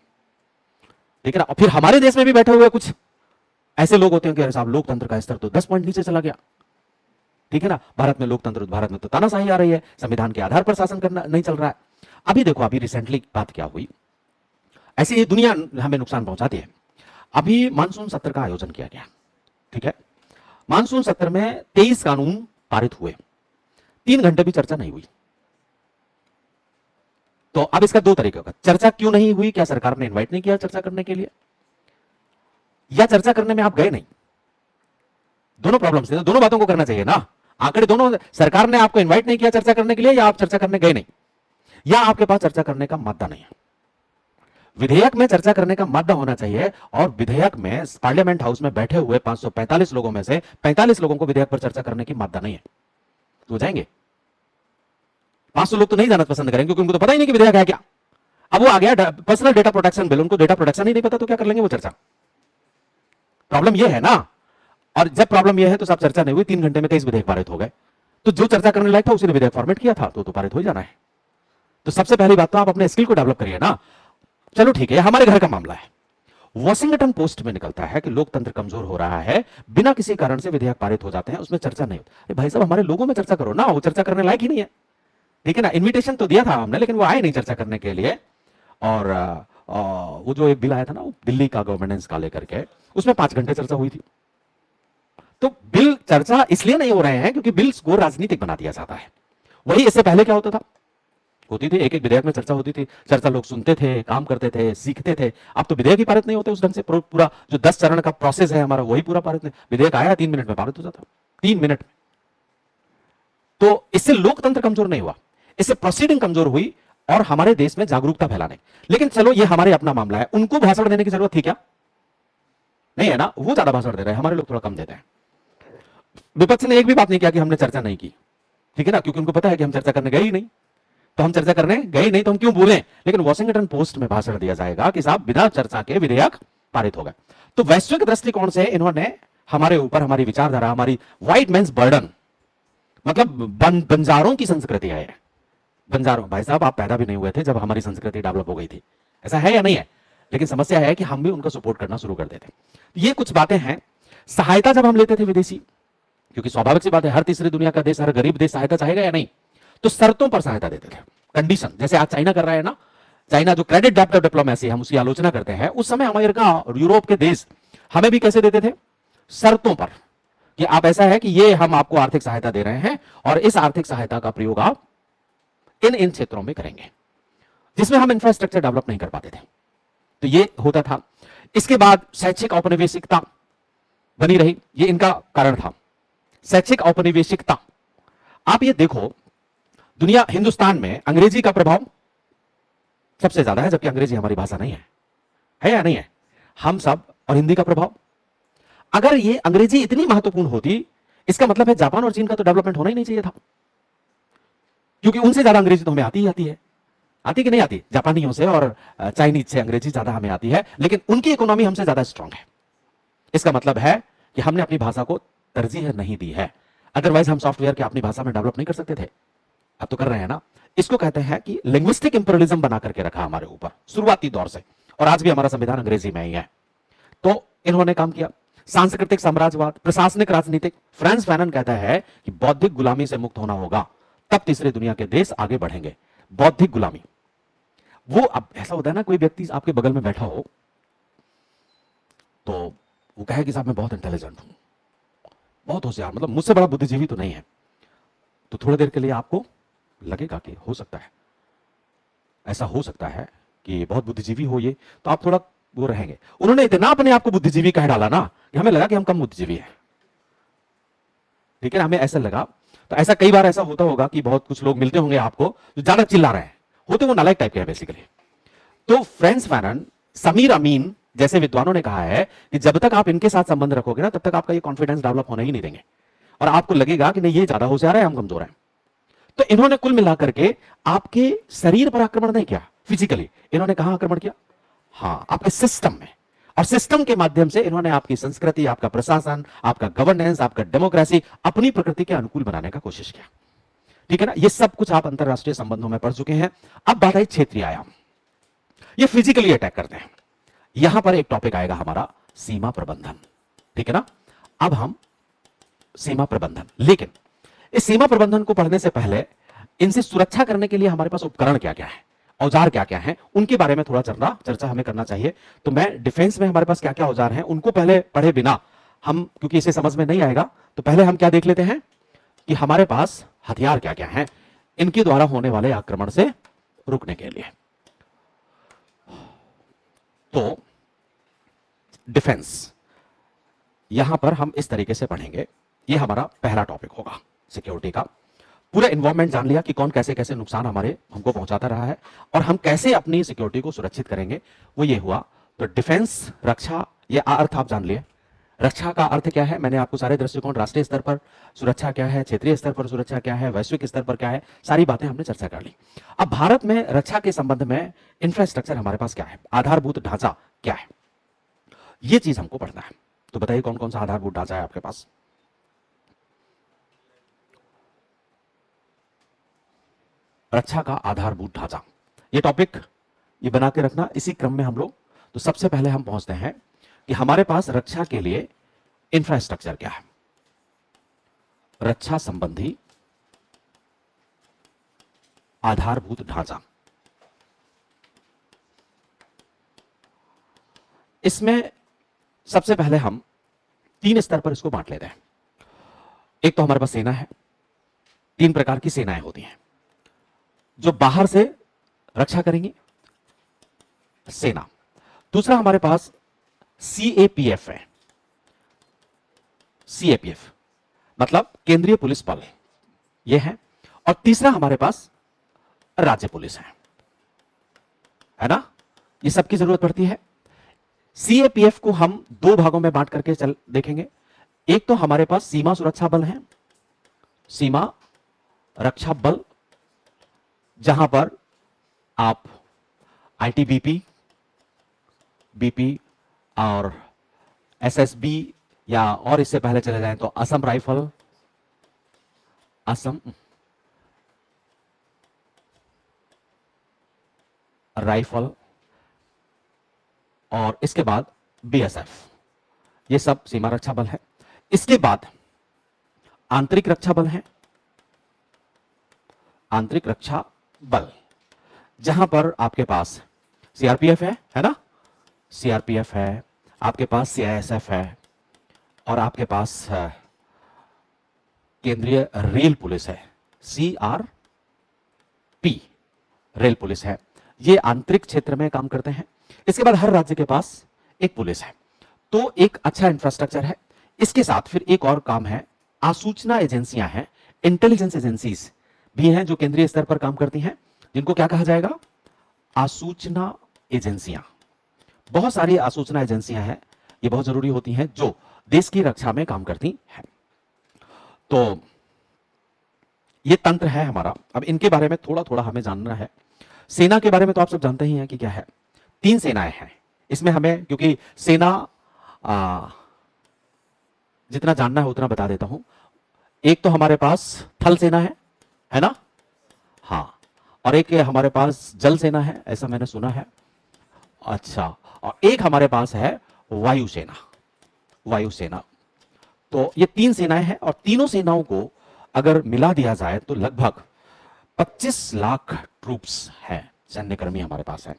ठीक है ना। और फिर हमारे देश में भी बैठे हुए कुछ ऐसे लोग होते हैं कि अरे साहब लोकतंत्र का स्तर तो 10 पॉइंट नीचे चला गया, ठीक है ना। भारत में लोकतंत्र, भारत में तो तानाशाही आ रही है, संविधान के आधार पर शासन करना नहीं चल रहा है। अभी देखो, अभी रिसेंटली बात क्या हुई, ऐसे ये दुनिया हमें नुकसान पहुंचाती है। अभी मानसून सत्र का आयोजन किया गया, ठीक है। मानसून सत्र में 23 कानून पारित हुए, 3 घंटे भी चर्चा नहीं हुई। तो अब इसका दो तरीके का, चर्चा क्यों नहीं हुई? क्या सरकार ने इनवाइट नहीं किया चर्चा करने के लिए, या चर्चा करने में आप गए नहीं? दोनों प्रॉब्लम्स थे, दोनों बातों को करना चाहिए ना। आंकड़े दोनों, सरकार ने आपको इनवाइट नहीं किया चर्चा करने के लिए, या आप चर्चा करने गए नहीं, या आपके पास चर्चा करने का मादा नहीं है। विधेयक में चर्चा करने का मादा होना चाहिए, और विधेयक में पार्लियामेंट हाउस में बैठे हुए 545 लोगों में से 45 लोगों को विधेयक पर चर्चा करने की मादा नहीं है, तो जाएंगे। 500 लोग तो नहीं जाना पसंद करेंगे, क्योंकि उनको तो पता ही नहीं कि विधेयक है क्या। अब वो आ गया पर्सनल डेटा प्रोटेक्शन बिल, उनको डेटा प्रोटेक्शन ही नहीं पता, तो क्या कर लेंगे वो चर्चा? प्रॉब्लम ये है ना। और जब प्रॉब्लम ये है तो सब चर्चा नहीं हुई, 3 घंटे में 23 विधेयक पारित हो गए। तो जो चर्चा करने लायक था उसी ने विधेयक फॉर्मेट किया था, तो पारित हो ही जाना है। तो सबसे पहली बात तो आप अपने स्किल को डेवलप करिए ना। चलो ठीक है, हमारे घर का मामला है। वॉशिंगटन पोस्ट में निकलता है कि लोकतंत्र कमजोर हो रहा है, बिना किसी कारण से विधेयक पारित हो जाते हैं, उसमें चर्चा नहीं होती। भाई साहब, हमारे लोगों में चर्चा करो ना, वो चर्चा करने लायक ही नहीं है, ठीक है ना। इन्विटेशन तो दिया था हमने, लेकिन वो आए नहीं चर्चा करने के लिए। और वो जो एक बिल आया था ना, दिल्ली का गवर्नेंस का लेकर के, उसमें 5 घंटे चर्चा हुई थी। तो बिल चर्चा इसलिए नहीं हो रहे हैं क्योंकि बिल्स को राजनीतिक बना दिया जाता है। वही इससे पहले क्या होता था, होती थी एक एक विधेयक में चर्चा होती थी, चर्चा लोग सुनते थे, काम करते थे, सीखते थे। अब तो विधेयक ही पारित नहीं होते उस ढंग से। पूरा जो 10 चरण का प्रोसेस है हमारा, वही पूरा पारित नहीं। विधेयक आया 3 मिनट में पारित हो जाता, 3 मिनट में। तो इससे लोकतंत्र कमजोर नहीं हुआ, इससे प्रोसीडिंग कमजोर हुई, और हमारे देश में जागरूकता फैलाने। लेकिन चलो, ये हमारे अपना मामला है, उनको भाषण देने की जरूरत थी क्या? नहीं है ना। वो ज्यादा भाषण दे रहे हैं, हमारे लोग थोड़ा कम देते हैं। विपक्ष ने एक भी बात नहीं किया कि हमने चर्चा नहीं की, ठीक है ना, क्योंकि उनको पता है कि हम चर्चा करने गए ही नहीं। तो हम चर्चा करने गए नहीं तो हम क्यों बोले। लेकिन वॉशिंगटन पोस्ट में भाषण दिया जाएगा कि साहब, बिना चर्चा के विधेयक पारित हो गए। तो वैश्विक दृष्टिकोण से इन्होंने हमारे ऊपर, हमारी विचारधारा, हमारी व्हाइट मैन्स बर्डन, मतलब बंजारों की संस्कृति है। बंजारों, भाई साहब, आप पैदा भी नहीं हुए थे जब हमारी संस्कृति डेवलप हो गई थी, ऐसा है या नहीं है? लेकिन समस्या है कि हम भी उनका सपोर्ट करना शुरू कर देते। ये कुछ बातें हैं। सहायता जब हम लेते थे विदेशी, क्योंकि स्वाभाविक सी बात है, हर तीसरी दुनिया का देश, हर गरीब देश सहायता चाहेगा या नहीं, तो शर्तों पर सहायता देते थे, कंडीशन। जैसे आज चाइना कर रहा है ना, चाइना जो क्रेडिट डेप्थ ऑफ डिप्लोमेसी, हम उसकी आलोचना करते हैं। उस समय अमेरिका और यूरोप के देश हमें भी कैसे देते थे? शर्तों पर, कि आप, ऐसा है कि ये हम आपको आर्थिक सहायता दे रहे हैं, और इस आर्थिक सहायता का प्रयोग आप इन क्षेत्रों में करेंगे जिसमें हम इंफ्रास्ट्रक्चर डेवलप नहीं कर पाते थे। तो ये होता था। इसके बाद शैक्षिक औपनिवेशिकता बनी रही, ये इनका कारण था, शैक्षिक औपनिवेशिकता। आप ये देखो, दुनिया, हिंदुस्तान में अंग्रेजी का प्रभाव सबसे ज्यादा है, जबकि अंग्रेजी हमारी भाषा नहीं है या नहीं है? हम सब, और हिंदी का प्रभाव। अगर ये अंग्रेजी इतनी महत्वपूर्ण होती, इसका मतलब है जापान और चीन का तो डेवलपमेंट होना ही नहीं चाहिए था, क्योंकि उनसे ज्यादा अंग्रेजी तो हमें आती ही आती है। आती कि नहीं आती? जापानियों से और चाइनीज से अंग्रेजी ज्यादा हमें आती है, लेकिन उनकी इकोनॉमी हमसे ज्यादा स्ट्रांग है। इसका मतलब है कि हमने अपनी भाषा को तरजीह नहीं दी है। अदरवाइज हम सॉफ्टवेयर के अपनी भाषा में डेवलप नहीं कर सकते थे, अब तो कर रहे हैं ना। इसको कहते हैं कि लिंग्विस्टिक इंपीरियलिज्म बना करके रखा हमारे ऊपर शुरुआती दौर से, और आज भी हमारा संविधान अंग्रेजी में ही है। तो इन्होंने काम किया। सांस्कृतिक साम्राज्यवाद, प्रशासनिक, राजनीतिक। फ्रांस फैनन कहता है कि बौद्धिक गुलामी से मुक्त होना होगा, तब तीसरी दुनिया के देश आगे बढ़ेंगे। बौद्धिक गुलामी, वो, अब ऐसा होता है ना, कोई व्यक्ति आपके बगल में बैठा हो तो वो कहे कि साहब मैं बहुत इंटेलिजेंट हूं, बहुत होशियार, मतलब मुझसे बड़ा बुद्धिजीवी तो नहीं है, तो थोड़ी देर के लिए आपको लगेगा कि हो सकता है, ऐसा हो सकता है कि बहुत बुद्धिजीवी हो ये, तो आप थोड़ा वो रहेंगे। उन्होंने इतना अपने आप को बुद्धिजीवी कह डाला ना कि हमें लगा कि हम कम बुद्धिजीवी हैं, ठीक है ना, हमें ऐसा लगा। तो ऐसा कई बार ऐसा होता होगा कि बहुत कुछ लोग मिलते होंगे आपको जो ज्यादा चिल्ला रहे हैं, होते वो नालायक टाइप के हैं बेसिकली। तो फ्रांस फैनन, समीर अमीन जैसे विद्वानों ने कहा है कि जब तक आप इनके साथ संबंध रखोगे ना, तब तक आपका ये कॉन्फिडेंस डेवलप होने ही नहीं देंगे, और आपको लगेगा कि नहीं, ये ज्यादा होशियार है, हम कमजोर हैं। तो इन्होंने कुल मिलाकर के आपके शरीर पर आक्रमण नहीं किया फिजिकली, इन्होंने कहां आक्रमण किया? हाँ, आपके सिस्टम में। और सिस्टम के माध्यम से इन्होंने आपकी संस्कृति, आपका प्रशासन, आपका गवर्नेंस, आपका डेमोक्रेसी अपनी प्रकृति के अनुकूल बनाने का कोशिश किया, ठीक है ना। ये सब कुछ आप अंतरराष्ट्रीय संबंधों में पढ़ चुके हैं। अब बात आई क्षेत्रीय आयाम, ये फिजिकली अटैक करते हैं। यहां पर एक टॉपिक आएगा हमारा, सीमा प्रबंधन, ठीक है ना। अब हम सीमा प्रबंधन, लेकिन इस सीमा प्रबंधन को पढ़ने से पहले इनसे सुरक्षा करने के लिए हमारे पास उपकरण क्या क्या है, औजार क्या क्या हैं, उनके बारे में थोड़ा चर्चा हमें करना चाहिए। तो मैं डिफेंस में हमारे पास क्या क्या औजार हैं उनको पहले पढ़े बिना हम, क्योंकि इसे समझ में नहीं आएगा, तो पहले हम क्या देख लेते हैं कि हमारे पास हथियार क्या क्या हैं इनके द्वारा होने वाले आक्रमण से रुकने के लिए। तो डिफेंस यहां पर हम इस तरीके से पढ़ेंगे, ये हमारा पहला टॉपिक होगा सिक्योरिटी का। पूरा इन्वायरमेंट जान लिया कि कौन कैसे कैसे नुकसान हमको पहुंचाता रहा है और हम कैसे अपनी सिक्योरिटी को सुरक्षित करेंगे, वो ये हुआ। तो डिफेंस, रक्षा, ये अर्थ आप जान लिए। रक्षा का अर्थ क्या है, मैंने आपको सारे दृष्टिकोण, राष्ट्रीय स्तर पर सुरक्षा क्या है, क्षेत्रीय स्तर पर सुरक्षा क्या है, वैश्विक स्तर पर क्या है, सारी बातें हमने चर्चा कर ली। अब भारत में रक्षा के संबंध में इंफ्रास्ट्रक्चर हमारे पास क्या है, आधारभूत ढांचा क्या है, ये चीज हमको पढ़ना है। तो बताइए कौन कौन सा आधारभूत ढांचा है आपके पास। रक्षा का आधारभूत ढांचा, ये टॉपिक ये बना के रखना, इसी क्रम में हम लोग। तो सबसे पहले हम पहुंचते हैं कि हमारे पास रक्षा के लिए इंफ्रास्ट्रक्चर क्या है, रक्षा संबंधी आधारभूत ढांचा। इसमें सबसे पहले हम 3 स्तर पर इसको बांट लेते हैं। एक तो हमारे पास सेना है, 3 प्रकार की सेनाएं होती हैं जो बाहर से रक्षा करेंगी, सेना। दूसरा हमारे पास सीएपीएफ है, सीएपीएफ मतलब केंद्रीय पुलिस बल, ये है। और तीसरा हमारे पास राज्य पुलिस है ना, ये सबकी जरूरत पड़ती है। सीएपीएफ को हम 2 भागों में बांट करके देखेंगे। एक तो हमारे पास सीमा सुरक्षा बल है, सीमा रक्षा बल, जहां पर आप आईटीबीपी, बीपी और एसएसबी, या और इससे पहले चले जाएं तो असम राइफल, असम राइफल, और इसके बाद बीएसएफ, ये सब सीमा रक्षा बल है। इसके बाद आंतरिक रक्षा बल है, आंतरिक रक्षा बल, जहां पर आपके पास सीआरपीएफ है ना, सीआरपीएफ है, आपके पास सीआईएसएफ है, और आपके पास केंद्रीय रेल पुलिस है, सीआरपी, रेल पुलिस है। ये आंतरिक क्षेत्र में काम करते हैं। इसके बाद हर राज्य के पास एक पुलिस है। तो एक अच्छा इंफ्रास्ट्रक्चर है। इसके साथ फिर एक और काम है, आसूचना एजेंसियां हैं, इंटेलिजेंस एजेंसीज भी हैं जो केंद्रीय स्तर पर काम करती हैं, जिनको क्या कहा जाएगा, आसूचना एजेंसियां। बहुत सारी आसूचना एजेंसियां हैं, ये बहुत जरूरी होती हैं, जो देश की रक्षा में काम करती हैं। तो ये तंत्र है हमारा। अब इनके बारे में थोड़ा थोड़ा हमें जानना है। सेना के बारे में तो आप सब जानते ही हैं कि क्या है, 3 सेनाएं हैं। इसमें हमें, क्योंकि सेना जितना जानना है उतना बता देता हूं। एक तो हमारे पास थल सेना है ना, हाँ, और एक हमारे पास जल सेना है, ऐसा मैंने सुना है। अच्छा, और एक हमारे पास है वायुसेना, वायुसेना। तो ये 3 सेनाएं हैं, और तीनों सेनाओं को अगर मिला दिया जाए तो लगभग 25 लाख ट्रूप्स हैं, सैन्यकर्मी हमारे पास है।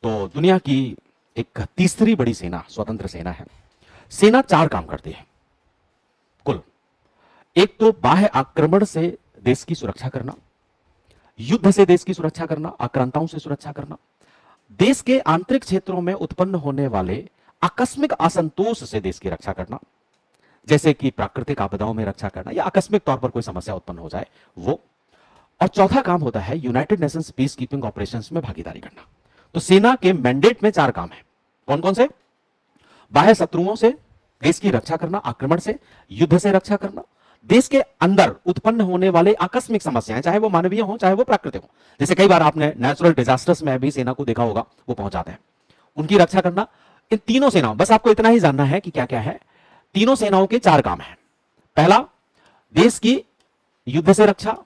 तो दुनिया की एक तीसरी बड़ी सेना स्वतंत्र सेना है। सेना 4 काम करती है कुल। एक तो बाह्य आक्रमण से देश की सुरक्षा करना, युद्ध से देश की सुरक्षा करना, आक्रांताओं से सुरक्षा करना, देश के आंतरिक क्षेत्रों में उत्पन्न होने वाले आकस्मिक असंतोष से देश की रक्षा करना, जैसे कि प्राकृतिक आपदाओं में रक्षा करना या आकस्मिक तौर पर कोई समस्या उत्पन्न हो जाए वो। और चौथा काम होता है United Nations peace keeping operations में भागीदारी करना। तो सेना के मैंडेट में 4 काम है। कौन कौन से? बाह्य शत्रुओं से देश की रक्षा करना, आक्रमण से, युद्ध से रक्षा करना, देश के अंदर उत्पन्न होने वाले आकस्मिक समस्याएं, चाहे वो मानवीय हो चाहे वो प्राकृतिक हो। जैसे कई बार आपने नेचुरल डिजास्टर्स में भी सेना को देखा होगा, वो पहुंच जाते हैं, उनकी रक्षा करना। इन तीनों सेनाओं, बस आपको इतना ही जानना है कि क्या क्या है। तीनों सेनाओं के 4 काम है। पहला, देश की युद्ध से रक्षा,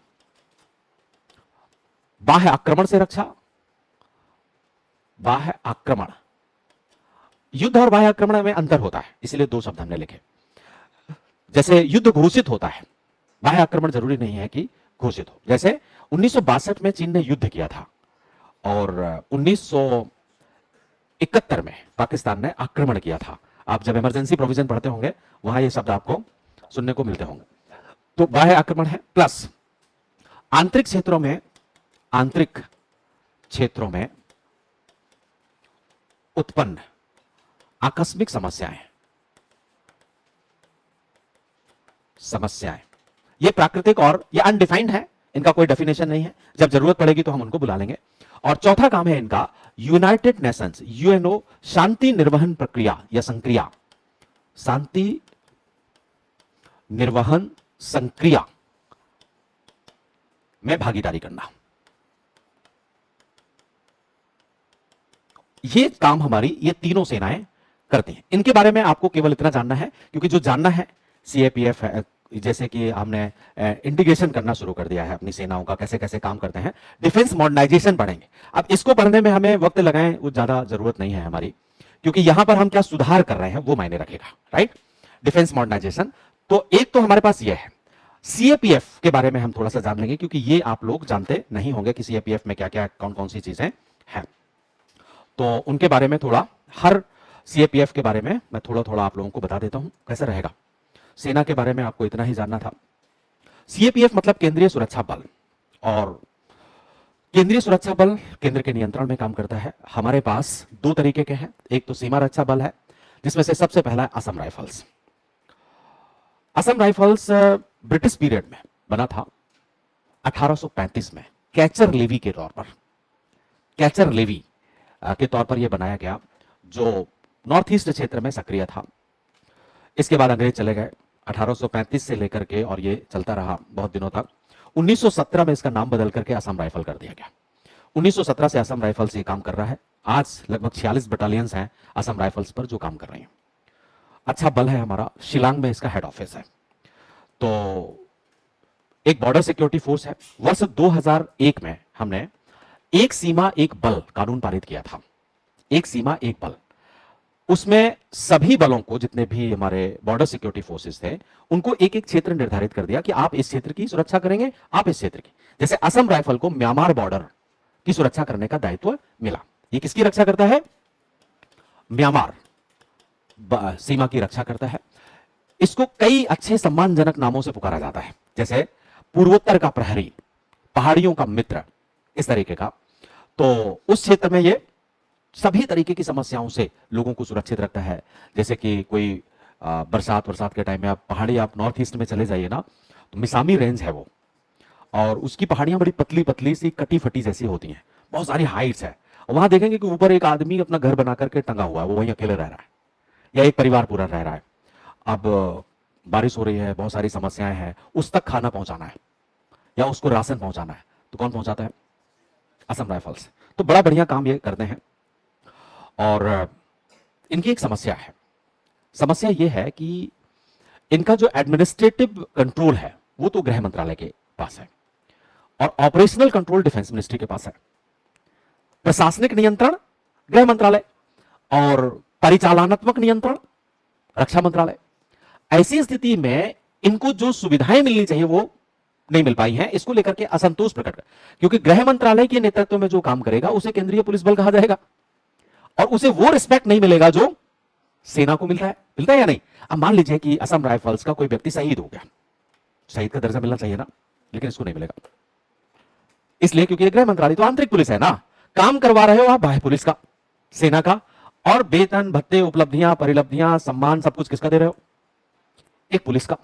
बाह्य आक्रमण से रक्षा, बाह्य आक्रमण। युद्ध और बाह्य आक्रमण में अंतर होता है, इसलिए 2 शब्द हमने लिखे। जैसे युद्ध घोषित होता है बाह्य आक्रमण जरूरी नहीं है कि घोषित हो। जैसे 1962 में चीन ने युद्ध किया था और 1971 में पाकिस्तान ने आक्रमण किया था। आप जब इमरजेंसी प्रोविजन पढ़ते होंगे वहां ये शब्द आपको सुनने को मिलते होंगे। तो बाह्य आक्रमण है, प्लस आंतरिक क्षेत्रों में उत्पन्न आकस्मिक समस्याएं ये प्राकृतिक और ये अनडिफाइंड है, इनका कोई डेफिनेशन नहीं है, जब जरूरत पड़ेगी तो हम उनको बुला लेंगे। और चौथा काम है इनका यूनाइटेड नेशंस यूएनओ शांति निर्वहन प्रक्रिया या संक्रिया, शांति निर्वहन संक्रिया में भागीदारी करना। ये काम हमारी ये तीनों सेनाएं करती हैं। इनके बारे में आपको केवल इतना जानना है, क्योंकि जो जानना है सीएपीएफ है, जैसे कि हमने इंटीग्रेशन करना शुरू कर दिया है अपनी सेनाओं का, कैसे कैसे काम करते हैं। डिफेंस मॉडर्नाइजेशन पढ़ेंगे। अब इसको पढ़ने में हमें वक्त लगाएं वो ज्यादा जरूरत नहीं है हमारी, क्योंकि यहां पर हम क्या सुधार कर रहे हैं वो मायने रखेगा, राइट। डिफेंस मॉडर्नाइजेशन तो एक तो हमारे पास ये है। सीएपीएफ के बारे में हम थोड़ा सा जान लेंगे, क्योंकि ये आप लोग जानते नहीं होंगे कि सीएपीएफ में क्या क्या कौन कौन सी चीजें हैं। तो उनके बारे में थोड़ा, हर सीएपीएफ के बारे में मैं थोड़ा थोड़ा आप लोगों को बता देता हूं कैसे रहेगा। सेना के बारे में आपको इतना ही जानना था। सीएपीएफ मतलब केंद्रीय सुरक्षा बल, और केंद्रीय सुरक्षा बल केंद्र के नियंत्रण में काम करता है। हमारे पास दो तरीके के हैं, एक तो सीमा रक्षा बल है, जिसमें से सबसे पहला है Assam rifles. Assam rifles British period में बना था 1835 में, कैचर लेवी के तौर पर, कैचर लेवी के तौर पर यह बनाया गया, जो नॉर्थ ईस्ट क्षेत्र में सक्रिय था। इसके बाद अंग्रेज चले गए 1835 से लेकर के, और ये चलता रहा बहुत दिनों तक। 1917 में इसका नाम बदल करके असम राइफल कर दिया गया। 1917 से असम राइफल्स ये काम कर रहा है। आज लगभग 46 बटालियंस हैं असम राइफल्स पर जो काम कर रही हैं। अच्छा बल है हमारा, शिलांग में इसका हेड ऑफिस है। तो एक बॉर्डर सिक्योरिटी फोर्स है। वर्ष 2001 में हमने एक सीमा एक बल कानून पारित किया था। एक सीमा एक बल, उसमें सभी बलों को, जितने भी हमारे बॉर्डर सिक्योरिटी फोर्सेस थे, उनको एक एक क्षेत्र निर्धारित कर दिया कि आप इस क्षेत्र की सुरक्षा करेंगे, आप इस क्षेत्र की। जैसे असम राइफल को म्यांमार बॉर्डर की सुरक्षा करने का दायित्व मिला। ये किसकी रक्षा करता है? म्यांमार सीमा की रक्षा करता है। इसको कई अच्छे सम्मानजनक नामों से पुकारा जाता है, जैसे पूर्वोत्तर का प्रहरी, पहाड़ियों का मित्र, इस तरीके का। तो उस क्षेत्र में ये सभी तरीके की समस्याओं से लोगों को सुरक्षित रखता है। जैसे कि कोई बरसात के टाइम में आप पहाड़ी, आप नॉर्थ ईस्ट में चले जाइए ना, तो मिसामी रेंज है वो, और उसकी पहाड़ियां बड़ी पतली पतली सी कटी फटी जैसी होती हैं, बहुत सारी हाइट्स है। वहां देखेंगे कि ऊपर एक आदमी अपना घर बना करके टंगा हुआ है, वो वहीं अकेले रह रहा है, या एक परिवार पूरा रह रहा है। अब बारिश हो रही है, बहुत सारी समस्याएं हैं, उस तक खाना पहुंचाना है या उसको राशन पहुंचाना है, तो कौन पहुंचाता है? असम राइफल्स। तो बड़ा बढ़िया काम ये करते हैं। और इनकी एक समस्या है, समस्या यह है कि इनका जो एडमिनिस्ट्रेटिव कंट्रोल है वो तो गृह मंत्रालय के पास है, और ऑपरेशनल कंट्रोल डिफेंस मिनिस्ट्री के पास है। प्रशासनिक नियंत्रण गृह मंत्रालय, और परिचालनात्मक नियंत्रण रक्षा मंत्रालय। ऐसी स्थिति में इनको जो सुविधाएं मिलनी चाहिए वो नहीं मिल पाई हैं। इसको लेकर के असंतोष प्रकट कर, क्योंकि गृह मंत्रालय के नेतृत्व में जो काम करेगा उसे केंद्रीय पुलिस बल कहा जाएगा, और उसे वो रिस्पेक्ट नहीं मिलेगा जो सेना को मिलता है या नहीं। अब मान लीजिए कि असम राइफल्स का कोई व्यक्ति शहीद हो गया, शहीद का दर्जा मिलना चाहिए ना, लेकिन इसको नहीं मिलेगा। इसलिए क्योंकि गृह मंत्रालय तो आंतरिक पुलिस है ना, काम करवा रहे हो आप बाह्य पुलिस का, सेना का, और वेतन भत्ते उपलब्धियां परिलब्धियां सम्मान सब कुछ किसका दे रहे हो? एक पुलिस का।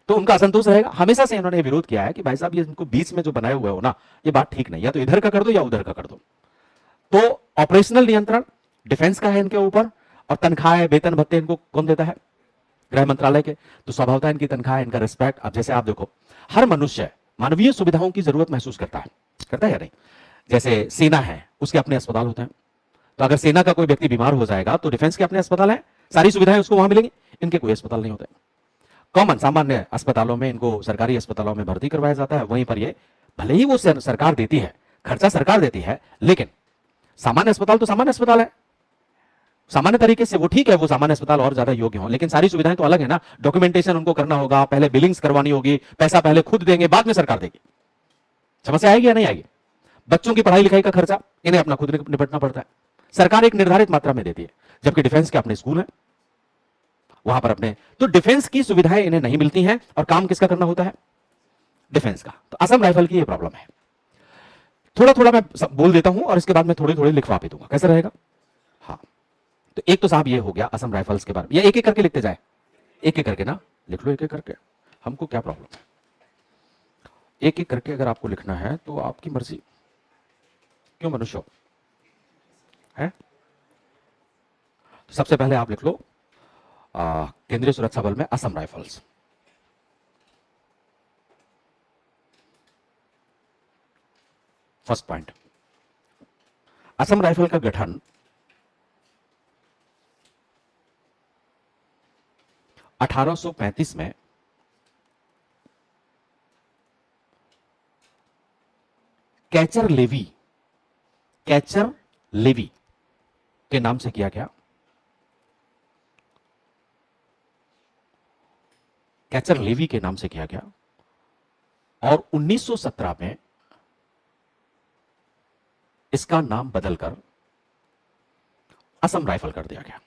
तो उनका असंतोष रहेगा। हमेशा से इन्होंने विरोध किया है कि भाई साहब ये इनको बीच में जो बनाए हुए हो ना, ये बात ठीक नहीं, या तो इधर का कर दो या उधर का कर दो। तो ऑपरेशनल नियंत्रण डिफेंस का है इनके ऊपर, और तनख्वाह वेतन भत्ते इनको कौन देता है? गृह मंत्रालय के। तो स्वभावतः इनकी तनख्वाह, इनका रिस्पेक्ट। अब जैसे आप देखो, हर मनुष्य मानवीय सुविधाओं की जरूरत महसूस करता है या नहीं? जैसे सेना है, उसके अपने अस्पताल होते हैं, तो अगर सेना का कोई व्यक्ति बीमार हो जाएगा तो डिफेंस के अपने अस्पताल है, सारी सुविधाएं उसको वहां मिलेंगी। इनके कोई अस्पताल नहीं होते, कॉमन सामान्य अस्पतालों में इनको, सरकारी अस्पतालों में भर्ती करवाया जाता है। वहीं पर ये भले ही वो सरकार देती है, खर्चा सरकार देती है, लेकिन सामान्य अस्पताल तो सामान्य अस्पताल है। सामान्य तरीके से वो ठीक है, वो सामान्य अस्पताल और ज्यादा योग्य हो, लेकिन सारी सुविधाएं तो अलग है ना। डॉक्यूमेंटेशन उनको करना होगा, पहले बिलिंग्स करवानी होगी, पैसा पहले खुद देंगे, बाद में सरकार देगी। समस्या आएगी या नहीं आएगी? बच्चों की पढ़ाई लिखाई का खर्चा इन्हें अपना खुद निपटना पड़ता है, सरकार एक निर्धारित मात्रा में देती है, जबकि डिफेंस के अपने स्कूल है, वहां पर अपने, तो डिफेंस की सुविधाएं इन्हें नहीं मिलती हैं और काम किसका करना होता है? डिफेंस का। तो असम राइफल की यह प्रॉब्लम है। थोड़ा थोड़ा मैं बोल देता हूं और इसके बाद मैं थोड़ी थोड़ी लिखवा भी दूंगा, कैसे रहेगा? हाँ, तो एक तो साहब ये हो गया असम राइफल्स के बारे में, या एक एक करके लिखते जाए, एक एक करके ना लिख लो, एक एक करके, हमको क्या प्रॉब्लम है? एक एक करके अगर आपको लिखना है तो आपकी मर्जी, क्यों मनुष्य है? तो सबसे पहले आप लिख लो केंद्रीय सुरक्षा बल में Assam rifles. First point, Assam rifle का गठन 1835 में कैचर लेवी के नाम से किया गया। कैचर लेवी के नाम से किया गया और 1917 में इसका नाम बदलकर असम राइफल कर दिया गया।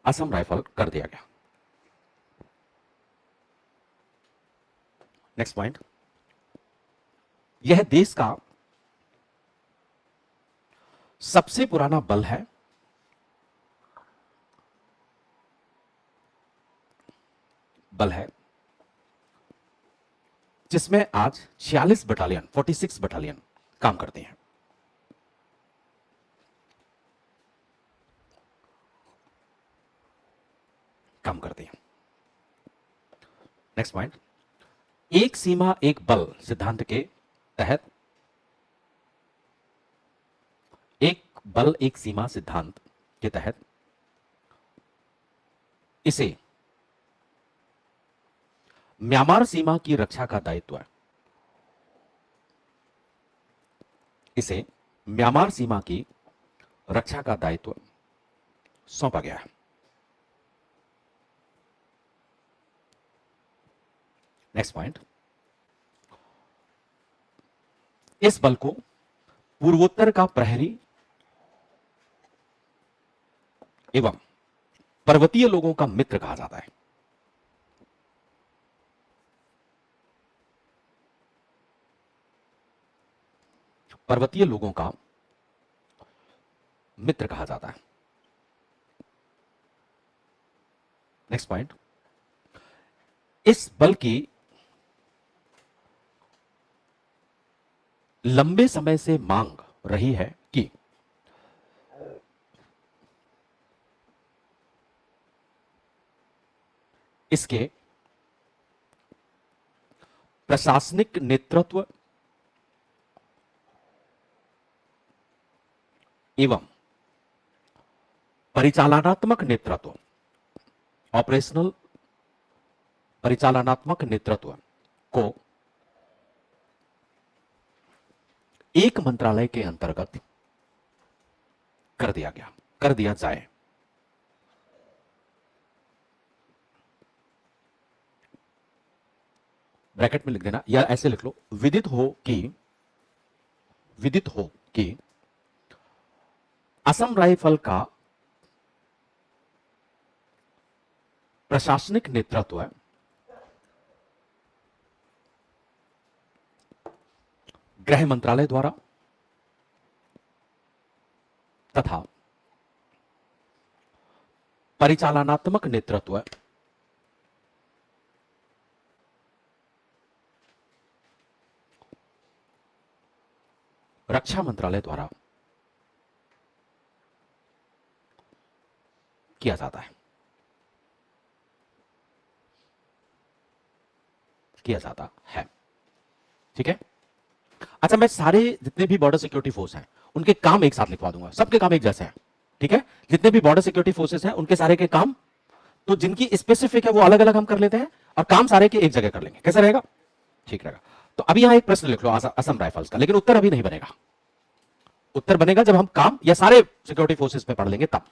असम राइफल कर दिया गया। नेक्स्ट पॉइंट, यह देश का सबसे पुराना बल है। जिसमें आज 46 बटालियन 46 बटालियन काम करते हैं। नेक्स्ट पॉइंट, एक सीमा एक बल सिद्धांत के तहत, एक बल एक सीमा सिद्धांत के तहत इसे म्यांमार सीमा की रक्षा का दायित्व है। इसे म्यांमार सीमा की रक्षा का दायित्व सौंपा गया है। नेक्स्ट पॉइंट, इस बल को पूर्वोत्तर का प्रहरी एवं पर्वतीय लोगों का मित्र कहा जाता है। पर्वतीय लोगों का मित्र कहा जाता है। नेक्स्ट पॉइंट, इस बल की लंबे समय से मांग रही है कि इसके प्रशासनिक नेतृत्व एवं परिचालनात्मक नेतृत्व, ऑपरेशनल परिचालनात्मक नेतृत्व को एक मंत्रालय के अंतर्गत कर दिया जाए। ब्रैकेट में लिख देना या ऐसे लिख लो, विदित हो कि असम राइफल का प्रशासनिक नेतृत्व गृह मंत्रालय द्वारा तथा परिचालनात्मक नेतृत्व रक्षा मंत्रालय द्वारा किया जाता है। ठीक है। अच्छा, मैं सारे जितने भी बॉर्डर सिक्योरिटी फोर्स हैं उनके काम एक साथ लिखवा दूंगा, सबके काम एक जैसे हैं। ठीक है, जितने भी बॉर्डर सिक्योरिटी फोर्सेस हैं उनके सारे के काम, तो जिनकी स्पेसिफिक है वो अलग अलग हम कर लेते हैं और काम सारे के एक जगह कर लेंगे। कैसा रहेगा? ठीक रहेगा। तो अभी यहां एक प्रश्न लिख लो असम राइफल्स का, लेकिन उत्तर अभी नहीं बनेगा। उत्तर बनेगा जब हम काम या सारे सिक्योरिटी फोर्सेस पे पढ़ लेंगे तब।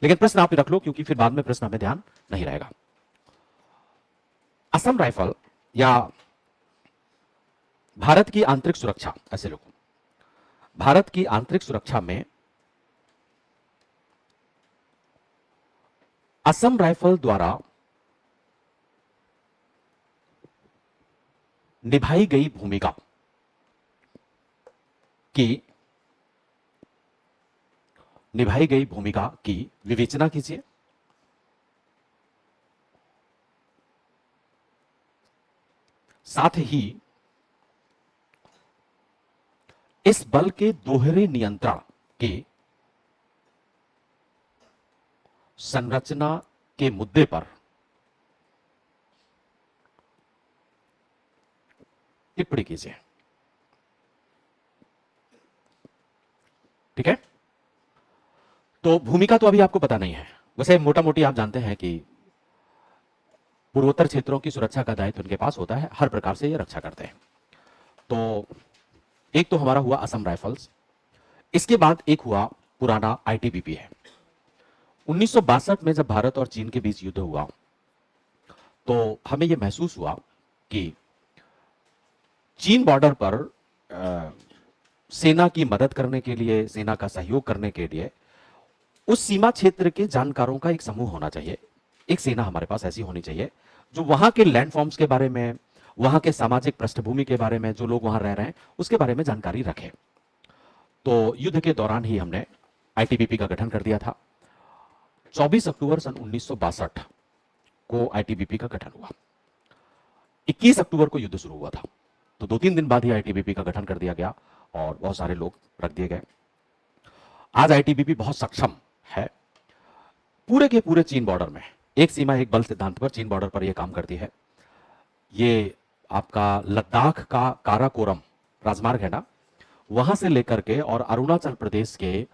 लेकिन प्रश्न आप रख लो, क्योंकि फिर बाद में प्रश्न हमें ध्यान नहीं रहेगा। असम राइफल या भारत की आंतरिक सुरक्षा, ऐसे लिखो, भारत की आंतरिक सुरक्षा में असम राइफल द्वारा निभाई गई भूमिका की विवेचना कीजिए। साथ ही इस बल के दोहरे नियंत्रण के संरचना के मुद्दे पर टिप्पणी कीजिए। ठीक है, तो भूमिका तो अभी आपको पता नहीं है, वैसे मोटा मोटी आप जानते हैं कि पूर्वोत्तर क्षेत्रों की सुरक्षा का दायित्व उनके पास होता है, हर प्रकार से ये रक्षा करते हैं। तो एक तो हमारा हुआ असम राइफल्स, इसके बाद एक हुआ पुराना आईटीबीपी है। 1962 में जब भारत और चीन के बीच युद्ध हुआ तो हमें यह महसूस हुआ कि चीन बॉर्डर पर सेना की मदद करने के लिए, सेना का सहयोग करने के लिए उस सीमा क्षेत्र के जानकारों का एक समूह होना चाहिए। एक सेना हमारे पास ऐसी होनी चाहिए जो वहां के लैंडफॉर्म्स के बारे में, वहां के सामाजिक पृष्ठभूमि के बारे में, जो लोग वहां रह रहे हैं उसके बारे में जानकारी रखे। तो युद्ध के दौरान ही हमने आईटीबीपी का गठन कर दिया था। 24 अक्टूबर सन 1962 को आईटीबीपी का गठन हुआ। 21 अक्टूबर को युद्ध शुरू हुआ था, तो 2-3 दिन बाद ही आईटीबीपी का गठन कर दिया गया और बहुत सारे लोग रख दिए गए। आज आईटीबीपी बहुत सक्षम है। पूरे के पूरे चीन बॉर्डर में एक सीमा एक बल सिद्धांत पर चीन बॉर्डर पर यह काम करती है। ये आपका लद्दाख का काराकोरम राजमार्ग है ना, वहां से लेकर के और अरुणाचल प्रदेश के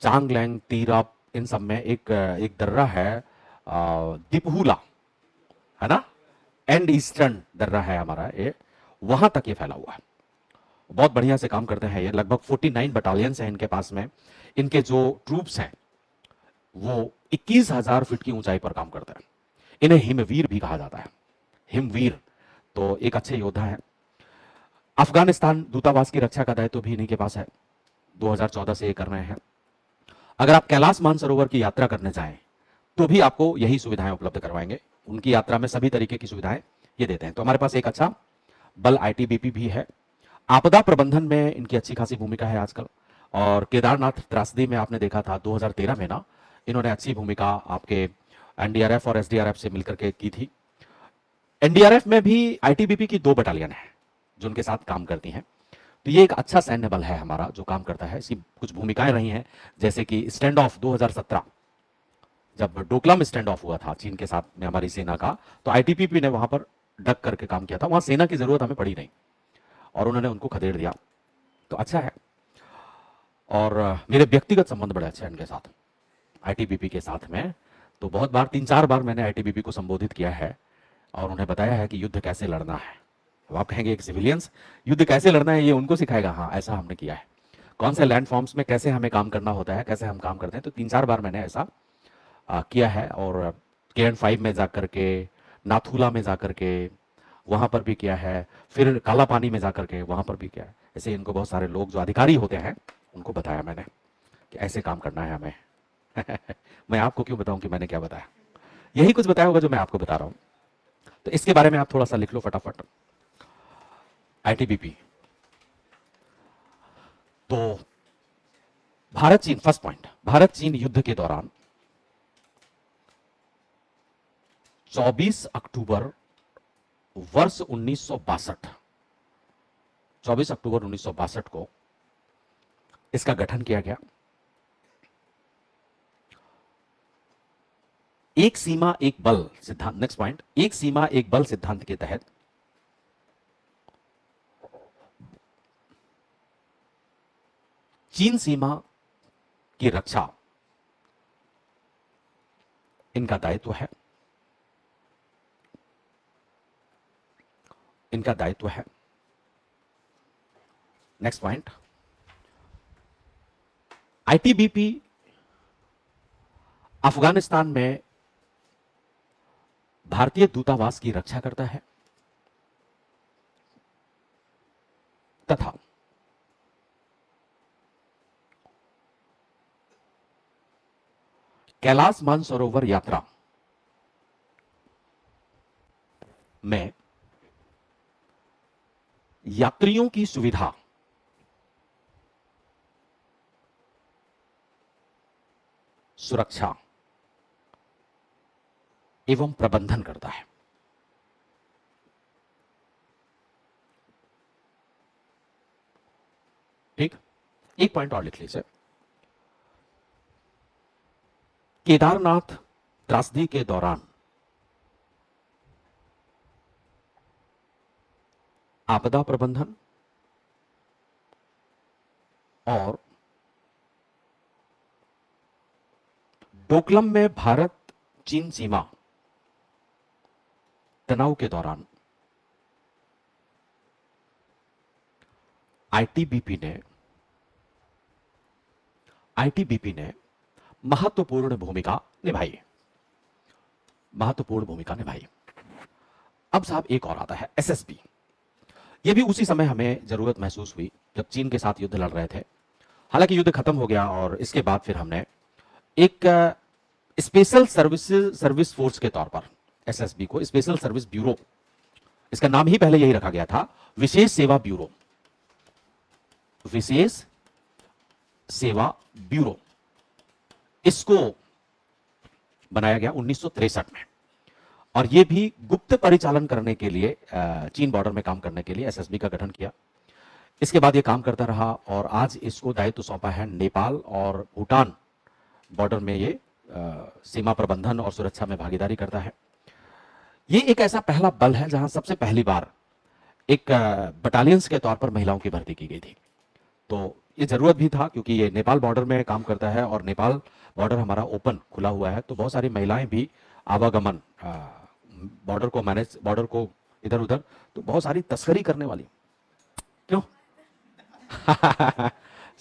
चांगलैंग, तिरप, इन सब में एक दर्रा है दिपहुला, है ना, एंड ईस्टर्न दर्रा है हमारा, ये वहां तक ये फैला हुआ है। बहुत बढ़िया से काम करते हैं ये। लगभग 49 बटालियंस हैं इनके पास में। इनके जो ट्रूप्स हैं वो 21,000 फीट की ऊंचाई पर काम करते हैं। इन्हें हिमवीर भी कहा जाता है, हिमवीर। तो एक अच्छे योद्धा है। अफगानिस्तान दूतावास की रक्षा का दायित्व भी इन्हीं के पास है, 2014 से ये कर रहे हैं। अगर आप कैलाश मानसरोवर की यात्रा करने जाएं तो भी आपको यही सुविधाएं उपलब्ध करवाएंगे। उनकी यात्रा में सभी तरीके की सुविधाएं ये देते हैं। तो हमारे पास एक अच्छा बल आईटीबीपी भी है। आपदा प्रबंधन में इनकी अच्छी खासी भूमिका है आजकल। और केदारनाथ त्रासदी में आपने देखा था 2013 में ना, इन्होंने अच्छी भूमिका आपके एनडीआरएफ और एसडीआरएफ से मिलकर के की थी। एनडीआरएफ में भी आईटीबीपी की 2 बटालियन है जो उनके साथ काम करती हैं। तो ये एक अच्छा सैन्य बल है हमारा जो काम करता है। इसकी कुछ भूमिकाएं रही हैं, जैसे कि स्टैंड ऑफ 2017, जब डोकलाम स्टैंड ऑफ हुआ था चीन के साथ में हमारी सेना का, तो आईटीबीपी ने वहां पर डक करके काम किया था। वहां सेना की जरूरत हमें पड़ी नहीं और उन्होंने उनको खदेड़ दिया। तो अच्छा है। और मेरे व्यक्तिगत संबंध बड़े अच्छे हैं इनके साथ, आईटीबीपी के साथ में। तो बहुत बार, 3-4 बार मैंने आईटीबीपी को संबोधित किया है और उन्हें बताया है कि युद्ध कैसे लड़ना है। अब आप कहेंगे एक सिविलियंस युद्ध कैसे लड़ना है ये उनको सिखाएगा? हाँ, ऐसा हमने किया है। कौन से लैंडफॉर्म्स में कैसे हमें काम करना होता है, कैसे हम काम करते हैं। तो 3-4 बार मैंने ऐसा किया है। और KN5 में जाकर के, नाथुला में जाकर के वहां पर भी किया है, फिर काला पानी में जाकर के वहां पर भी किया है। ऐसे इनको बहुत सारे लोग जो अधिकारी होते हैं उनको बताया मैंने कि ऐसे काम करना है हमें। मैं आपको क्यों बताऊं कि मैंने क्या बताया, यही कुछ बताया होगा जो मैं आपको बता रहा हूं। तो इसके बारे में आप थोड़ा सा लिख लो फटाफट। आईटीबीपी, तो भारत चीन, फर्स्ट पॉइंट, भारत चीन युद्ध के दौरान 24 अक्टूबर वर्ष 1962, 24 अक्टूबर 1962 को इसका गठन किया गया। एक सीमा एक बल सिद्धांत, नेक्स्ट पॉइंट, एक सीमा एक बल सिद्धांत के तहत चीन सीमा की रक्षा इनका दायित्व है, इनका दायित्व है। नेक्स्ट पॉइंट, आईटीबीपी अफगानिस्तान में भारतीय दूतावास की रक्षा करता है तथा कैलाश मानसरोवर यात्रा में यात्रियों की सुविधा सुरक्षा एवं प्रबंधन करता है। ठीक, एक पॉइंट और लिख लीजिए। केदारनाथ त्रासदी के दौरान आपदा प्रबंधन और डोकलम में भारत चीन सीमा तनाव के दौरान आईटीबीपी ने महत्वपूर्ण भूमिका निभाई। अब साहब एक और आता है एसएसबी। यह भी उसी समय हमें जरूरत महसूस हुई जब चीन के साथ युद्ध लड़ रहे थे। हालांकि युद्ध खत्म हो गया और इसके बाद फिर हमने एक स्पेशल सर्विस फोर्स के तौर पर एसएसबी को स्पेशल सर्विस ब्यूरो, इसका नाम ही पहले यही रखा गया था, विशेष सेवा ब्यूरो। विशेष सेवा ब्यूरो इसको बनाया गया 1963 में और यह भी गुप्त परिचालन करने के लिए चीन बॉर्डर में काम करने के लिए एसएसबी का गठन किया। इसके बाद यह काम करता रहा और आज इसको दायित्व सौंपा है नेपाल और भूटान बॉर्डर में ये सीमा प्रबंधन और सुरक्षा में भागीदारी करता है। ये एक ऐसा पहला बल है जहां सबसे पहली बार एक बटालियंस के तौर पर महिलाओं की भर्ती की गई थी। तो ये जरूरत भी था क्योंकि ये नेपाल बॉर्डर में काम करता है और नेपाल बॉर्डर हमारा ओपन खुला हुआ है, तो बहुत सारी महिलाएं भी आवागमन बॉर्डर को मैनेज, बॉर्डर को इधर उधर, तो बहुत सारी तस्करी करने वाली क्यों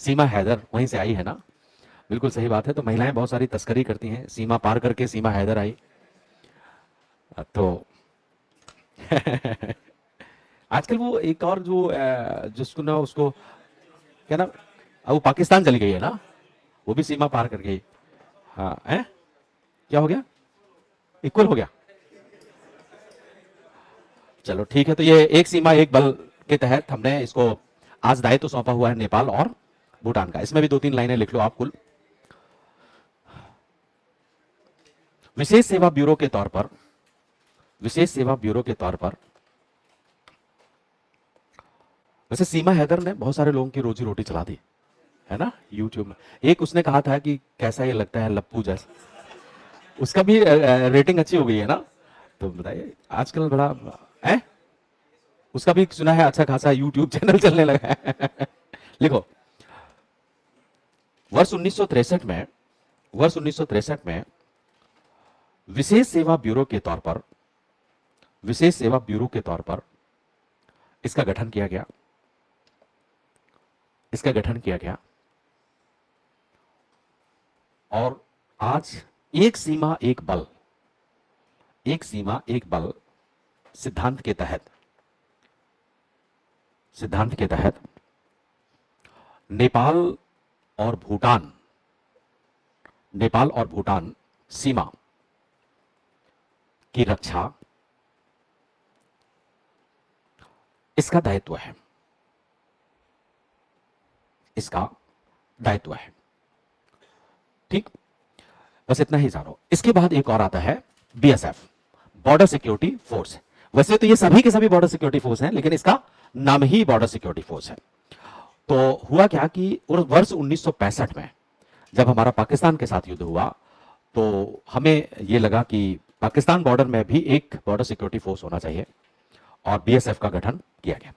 सीमा हैदर वहीं से आई है ना, बिल्कुल सही बात है। तो महिलाएं बहुत सारी तस्करी करती हैं, सीमा पार करके सीमा हैदर आई। तो आजकल वो एक और जो जिसको ना उसको क्या ना, अब वो पाकिस्तान चली गई है ना, वो भी सीमा पार कर गई। हाँ है, क्या हो गया, इक्वल हो गया। चलो ठीक है, तो ये एक सीमा एक बल के तहत हमने इसको आज दायित्व सौंपा हुआ है नेपाल और भूटान का। इसमें भी 2-3 लाइनें लिख लो आप कुल। विशेष सेवा ब्यूरो के तौर पर वैसे सीमा हैदर ने बहुत सारे लोगों की रोजी रोटी चला दी है ना यूट्यूब में। एक उसने कहा था कि कैसा ये लगता है लप्पू जैसा, उसका भी रेटिंग अच्छी हो गई है ना। तो बताइए आजकल बड़ा है, उसका भी सुना है अच्छा खासा यूट्यूब चैनल चलने लगा है। लिखो, वर्ष 1963 में विशेष सेवा ब्यूरो के तौर पर इसका गठन किया गया और आज एक सीमा एक बल सिद्धांत के तहत नेपाल और भूटान सीमा की रक्षा इसका दायित्व है। ठीक, बस इतना ही जानो। इसके बाद एक और आता है बीएसएफ, बॉर्डर सिक्योरिटी फोर्स। वैसे तो ये सभी के सभी बॉर्डर सिक्योरिटी फोर्स हैं, लेकिन इसका नाम ही बॉर्डर सिक्योरिटी फोर्स है। तो हुआ क्या कि वर्ष 1965 में जब हमारा पाकिस्तान के साथ युद्ध हुआ तो हमें यह लगा कि पाकिस्तान बॉर्डर में भी एक बॉर्डर सिक्योरिटी फोर्स होना चाहिए और बीएसएफ का गठन किया गया।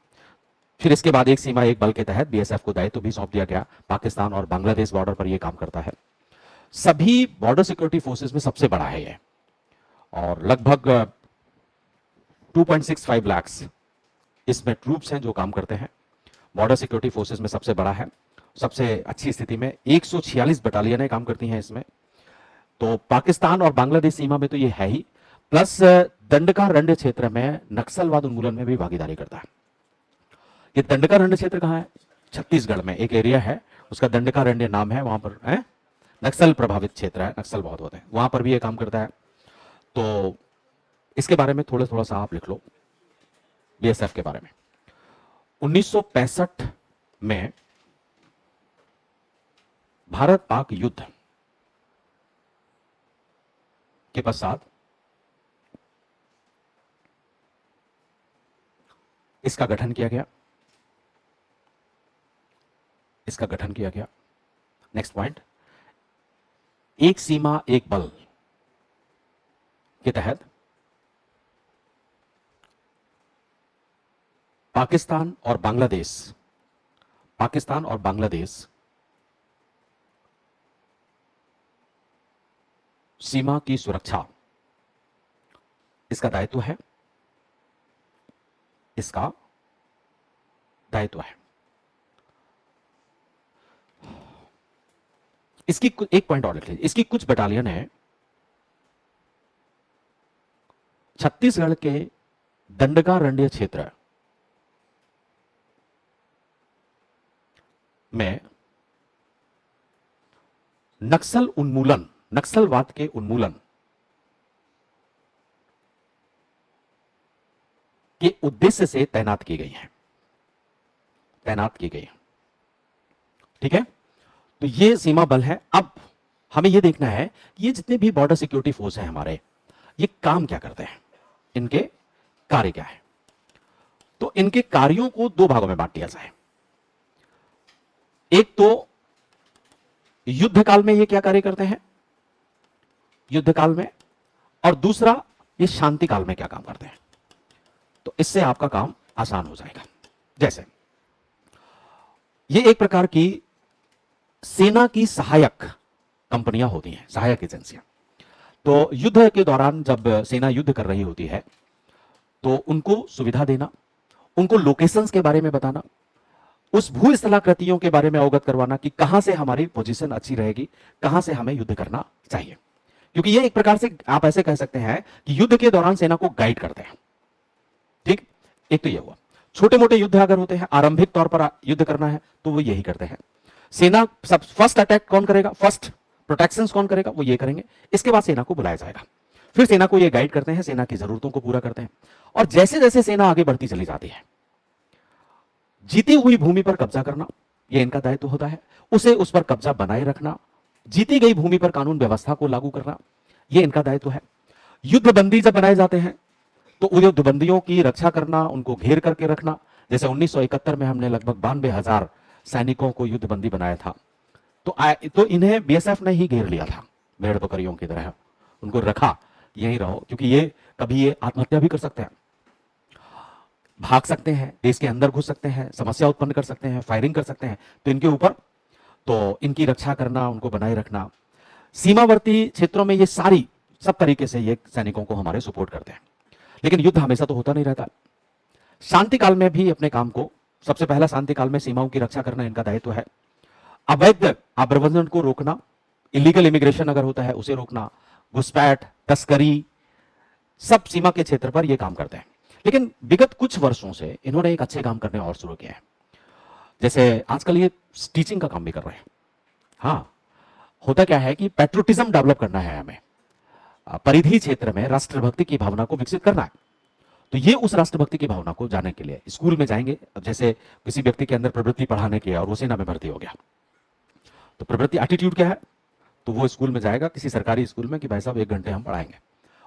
फिर इसके बाद एक सीमा एक बल के तहत बीएसएफ को दायित्व भी सौंप दिया गया। पाकिस्तान और बांग्लादेश बॉर्डर पर यह काम करता है। सभी बॉर्डर सिक्योरिटी फोर्सेस में सबसे बड़ा है ये और लगभग 2.65 लाख इसमें ट्रूप्स हैं जो काम करते हैं। बॉर्डर सिक्योरिटी फोर्सेस में सबसे बड़ा है सबसे अच्छी स्थिति में 146 बटालियनें काम करती हैं इसमें। तो पाकिस्तान और बांग्लादेश सीमा में तो ये है ही, प्लस दंडकारण्य क्षेत्र में नक्सलवाद उन्मूलन में भी भागीदारी करता है। ये दंडकारण्य क्षेत्र कहाँ है? छत्तीसगढ़ में एक एरिया है, उसका दंडकारण्य नाम है, वहां पर है नक्सल प्रभावित क्षेत्र है, नक्सल बहुत होते हैं, वहां पर भी ये काम करता है। तो इसके बारे में थोड़ा सा आप लिख लो बीएसएफ के बारे में। 1965 में भारत पाक युद्ध के पश्चात इसका गठन किया गया, इसका गठन किया गया। नेक्स्ट पॉइंट, एक सीमा एक बल के तहत पाकिस्तान और बांग्लादेश सीमा की सुरक्षा, इसका दायित्व है, इसका दायित्व है। इसकी एक पॉइंट और लिख लीजिए, इसकी कुछ बटालियन है छत्तीसगढ़ के दंडकारण्य क्षेत्र में नक्सलवाद के उन्मूलन के उद्देश्य से तैनात की गई हैं, ठीक है। तो ये सीमा बल है। अब हमें यह देखना है कि ये जितने भी बॉर्डर सिक्योरिटी फोर्स हैं हमारे, ये काम क्या करते हैं, इनके कार्य क्या है। तो इनके कार्यों को दो भागों में बांट दिया जाए। एक तो युद्ध काल में ये क्या कार्य करते हैं, युद्ध काल में, और दूसरा ये शांति काल में क्या काम करते हैं। तो इससे आपका काम आसान हो जाएगा। जैसे ये एक प्रकार की सेना की सहायक कंपनियां होती हैं, सहायक एजेंसियां। तो युद्ध के दौरान जब सेना युद्ध कर रही होती है तो उनको सुविधा देना, उनको लोकेशंस के बारे में बताना, उस भूस्थलाकृतियों के बारे में अवगत करवाना कि कहां से हमारी पोजीशन अच्छी रहेगी, कहां से हमें युद्ध करना चाहिए। क्योंकि ये एक प्रकार से आप ऐसे कह सकते हैं कि युद्ध के दौरान सेना को गाइड करते हैं, ठीक। एक तो ये हुआ। छोटे मोटे युद्ध अगर होते हैं, आरंभिक तौर पर युद्ध करना है तो वो यही करते हैं। सेना सब फर्स्ट अटैक कौन करेगा, फर्स्ट प्रोटेक्शंस कौन करेगा, वो ये करेंगे। इसके बाद सेना को बुलाया जाएगा, फिर सेना को ये गाइड करते हैं, सेना की जरूरतों को पूरा करते हैं। और जैसे जैसे सेना आगे बढ़ती चली जाती है, जीती हुई भूमि पर कब्जा करना यह इनका दायित्व होता है, उसे उस पर कब्जा बनाए रखना, जीती गई भूमि पर कानून व्यवस्था को लागू करना, यह इनका दायित्व है। युद्धबंदी जब बनाए जाते हैं तो युद्धबंदियों की रक्षा करना, उनको घेर करके रखना। जैसे 1971 में हमने लगभग 92,000 सैनिकों को युद्धबंदी बनाया था। तो इन्हें बीएसएफ ने ही घेर लिया था, भेड़ बकरियों की तरह उनको रखा, यहीं रहो, क्योंकि ये कभी ये आत्महत्या भी कर सकते हैं, भाग सकते हैं, देश के अंदर घुस सकते हैं, समस्या उत्पन्न कर सकते हैं, फायरिंग कर सकते हैं। तो इनके ऊपर तो इनकी रक्षा करना, उनको बनाए रखना। सीमावर्ती क्षेत्रों में ये सब तरीके से ये सैनिकों को हमारे सपोर्ट करते हैं। लेकिन युद्ध हमेशा तो होता नहीं रहता। शांति काल में भी अपने काम को, सबसे पहला शांति काल में सीमाओं की रक्षा करना इनका दायित्व है। अवैध आप्रवासन को रोकना, इलीगल इमिग्रेशन अगर होता है उसे रोकना, घुसपैठ, तस्करी, सब सीमा के क्षेत्र पर यह काम करते हैं। लेकिन विगत कुछ वर्षों से इन्होंने एक अच्छे काम करने और शुरू किया है। जैसे आजकल ये टीचिंग का काम भी कर रहे हैं। हाँ, होता क्या है कि पैट्रियोटिज्म डेवलप करना है हमें, परिधि क्षेत्र में राष्ट्रभक्ति की भावना को विकसित करना है। तो ये उस राष्ट्रभक्ति की भावना को जाने के लिए स्कूल में जाएंगे। अब जैसे किसी व्यक्ति के अंदर प्रवृत्ति पढ़ाने की है और वो सेना में भर्ती हो गया, तो प्रवृत्ति एटीट्यूड क्या है, तो वो स्कूल में जाएगा किसी सरकारी स्कूल में कि भाई साहब 1 घंटे हम पढ़ाएंगे।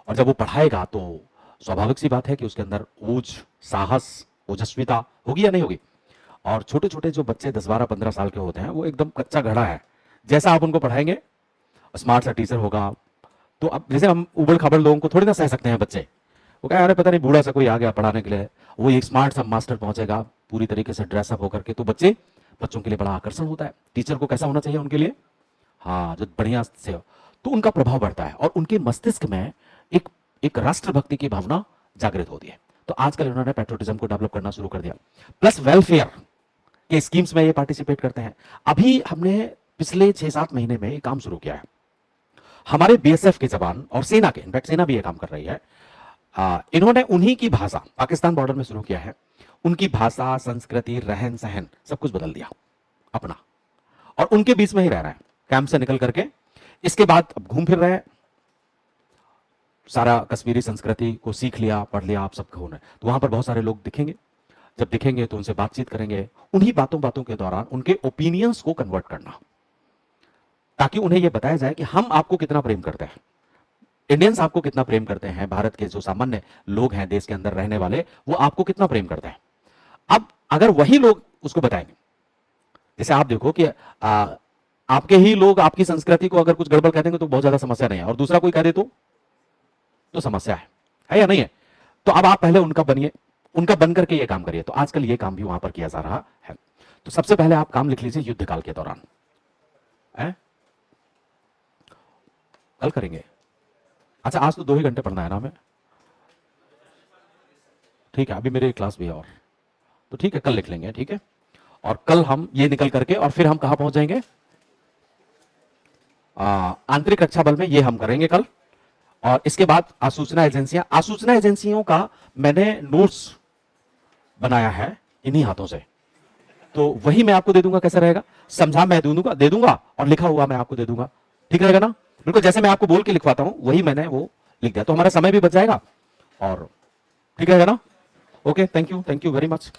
और जब वो पढ़ाएगा तो स्वाभाविक सी बात है कि उसके अंदर ऊर्ज, साहस, ओजस्विता होगी या नहीं होगी। और छोटे छोटे जो बच्चे 10, 12, 15 साल के होते हैं, वो एकदम कच्चा घड़ा है। जैसा आप उनको पढ़ाएंगे, स्मार्ट सा टीचर होगा। तो अब जैसे हम उबड़ खाबड़ लोगों को थोड़ी ना सह सकते हैं बच्चे, वो कह, अरे पता नहीं बूढ़ा सा कोई आ गया पढ़ाने के लिए, वो एक स्मार्ट सा मास्टर पहुंचेगा पूरी तरीके से ड्रेसअप होकर के, तो बच्चों के लिए बड़ा आकर्षण होता है। टीचर को कैसा होना चाहिए उनके लिए, हाँ, जो बढ़िया से हो, तो उनका प्रभाव बढ़ता है और उनके मस्तिष्क में एक राष्ट्रभक्ति की भावना जागृत होती है। तो आजकल उन्होंने पैट्रियोटिज्म को डेवलप करना शुरू कर दिया। प्लस वेलफेयर, के स्कीम्स में ये पार्टिसिपेट करते हैं। अभी हमने पिछले 6-7 महीने में ये काम शुरू किया है। हमारे बीएसएफ के जवान और सेना के, इनफैक्ट सेना भी ये काम कर रही है, इन्होंने उन्हीं की भाषा पाकिस्तान बॉर्डर में शुरू किया है, उनकी भाषा, संस्कृति, रहन सहन सब कुछ बदल दिया अपना, और उनके बीच में ही रह रहे हैं कैंप से निकल करके। इसके बाद अब घूम फिर रहे हैं, सारा कश्मीरी संस्कृति को सीख लिया, पढ़ लिया आप सबको होना। तो वहां पर बहुत सारे लोग दिखेंगे, जब दिखेंगे तो उनसे बातचीत करेंगे, उन्हीं बातों के दौरान उनके ओपिनियंस को कन्वर्ट करना, ताकि उन्हें यह बताया जाए कि हम आपको कितना प्रेम करते हैं, इंडियंस आपको कितना प्रेम करते हैं, भारत के जो सामान्य लोग हैं देश के अंदर रहने वाले, वो आपको कितना प्रेम करते हैं। अब अगर वही लोग उसको बताएंगे, जैसे आप देखो कि आपके ही लोग आपकी संस्कृति को अगर कुछ गड़बड़ कह देंगे तो बहुत ज्यादा समस्या नहीं है, और दूसरा कोई कह दे तो समस्या है या नहीं है। तो अब आप पहले उनका बनिए, उनका बन करके ये काम करिए। तो आजकल ये काम भी वहां पर किया जा रहा है। तो सबसे पहले आप काम लिख लीजिए युद्धकाल के दौरान, कल करेंगे। अच्छा, आज तो 2 ही घंटे पढ़ना है ना हमें, ठीक है, अभी मेरी क्लास भी है और, तो ठीक है कल लिख लेंगे, ठीक है। और कल हम ये निकल करके और फिर हम कहां पहुंच जाएंगे, आंतरिक रक्षा बल में, ये हम करेंगे कल। और इसके बाद आसूचना एजेंसियों का मैंने नोट्स बनाया है इन्हीं हाथों से, तो वही मैं आपको दे दूंगा। कैसा रहेगा, समझा मैं दे दूंगा और लिखा हुआ मैं आपको दे दूंगा, ठीक रहेगा ना। बिल्कुल जैसे मैं आपको बोल के लिखवाता हूं वही मैंने वो लिख दिया, तो हमारा समय भी बच जाएगा और ठीक रहेगा ना। Okay, thank you very much.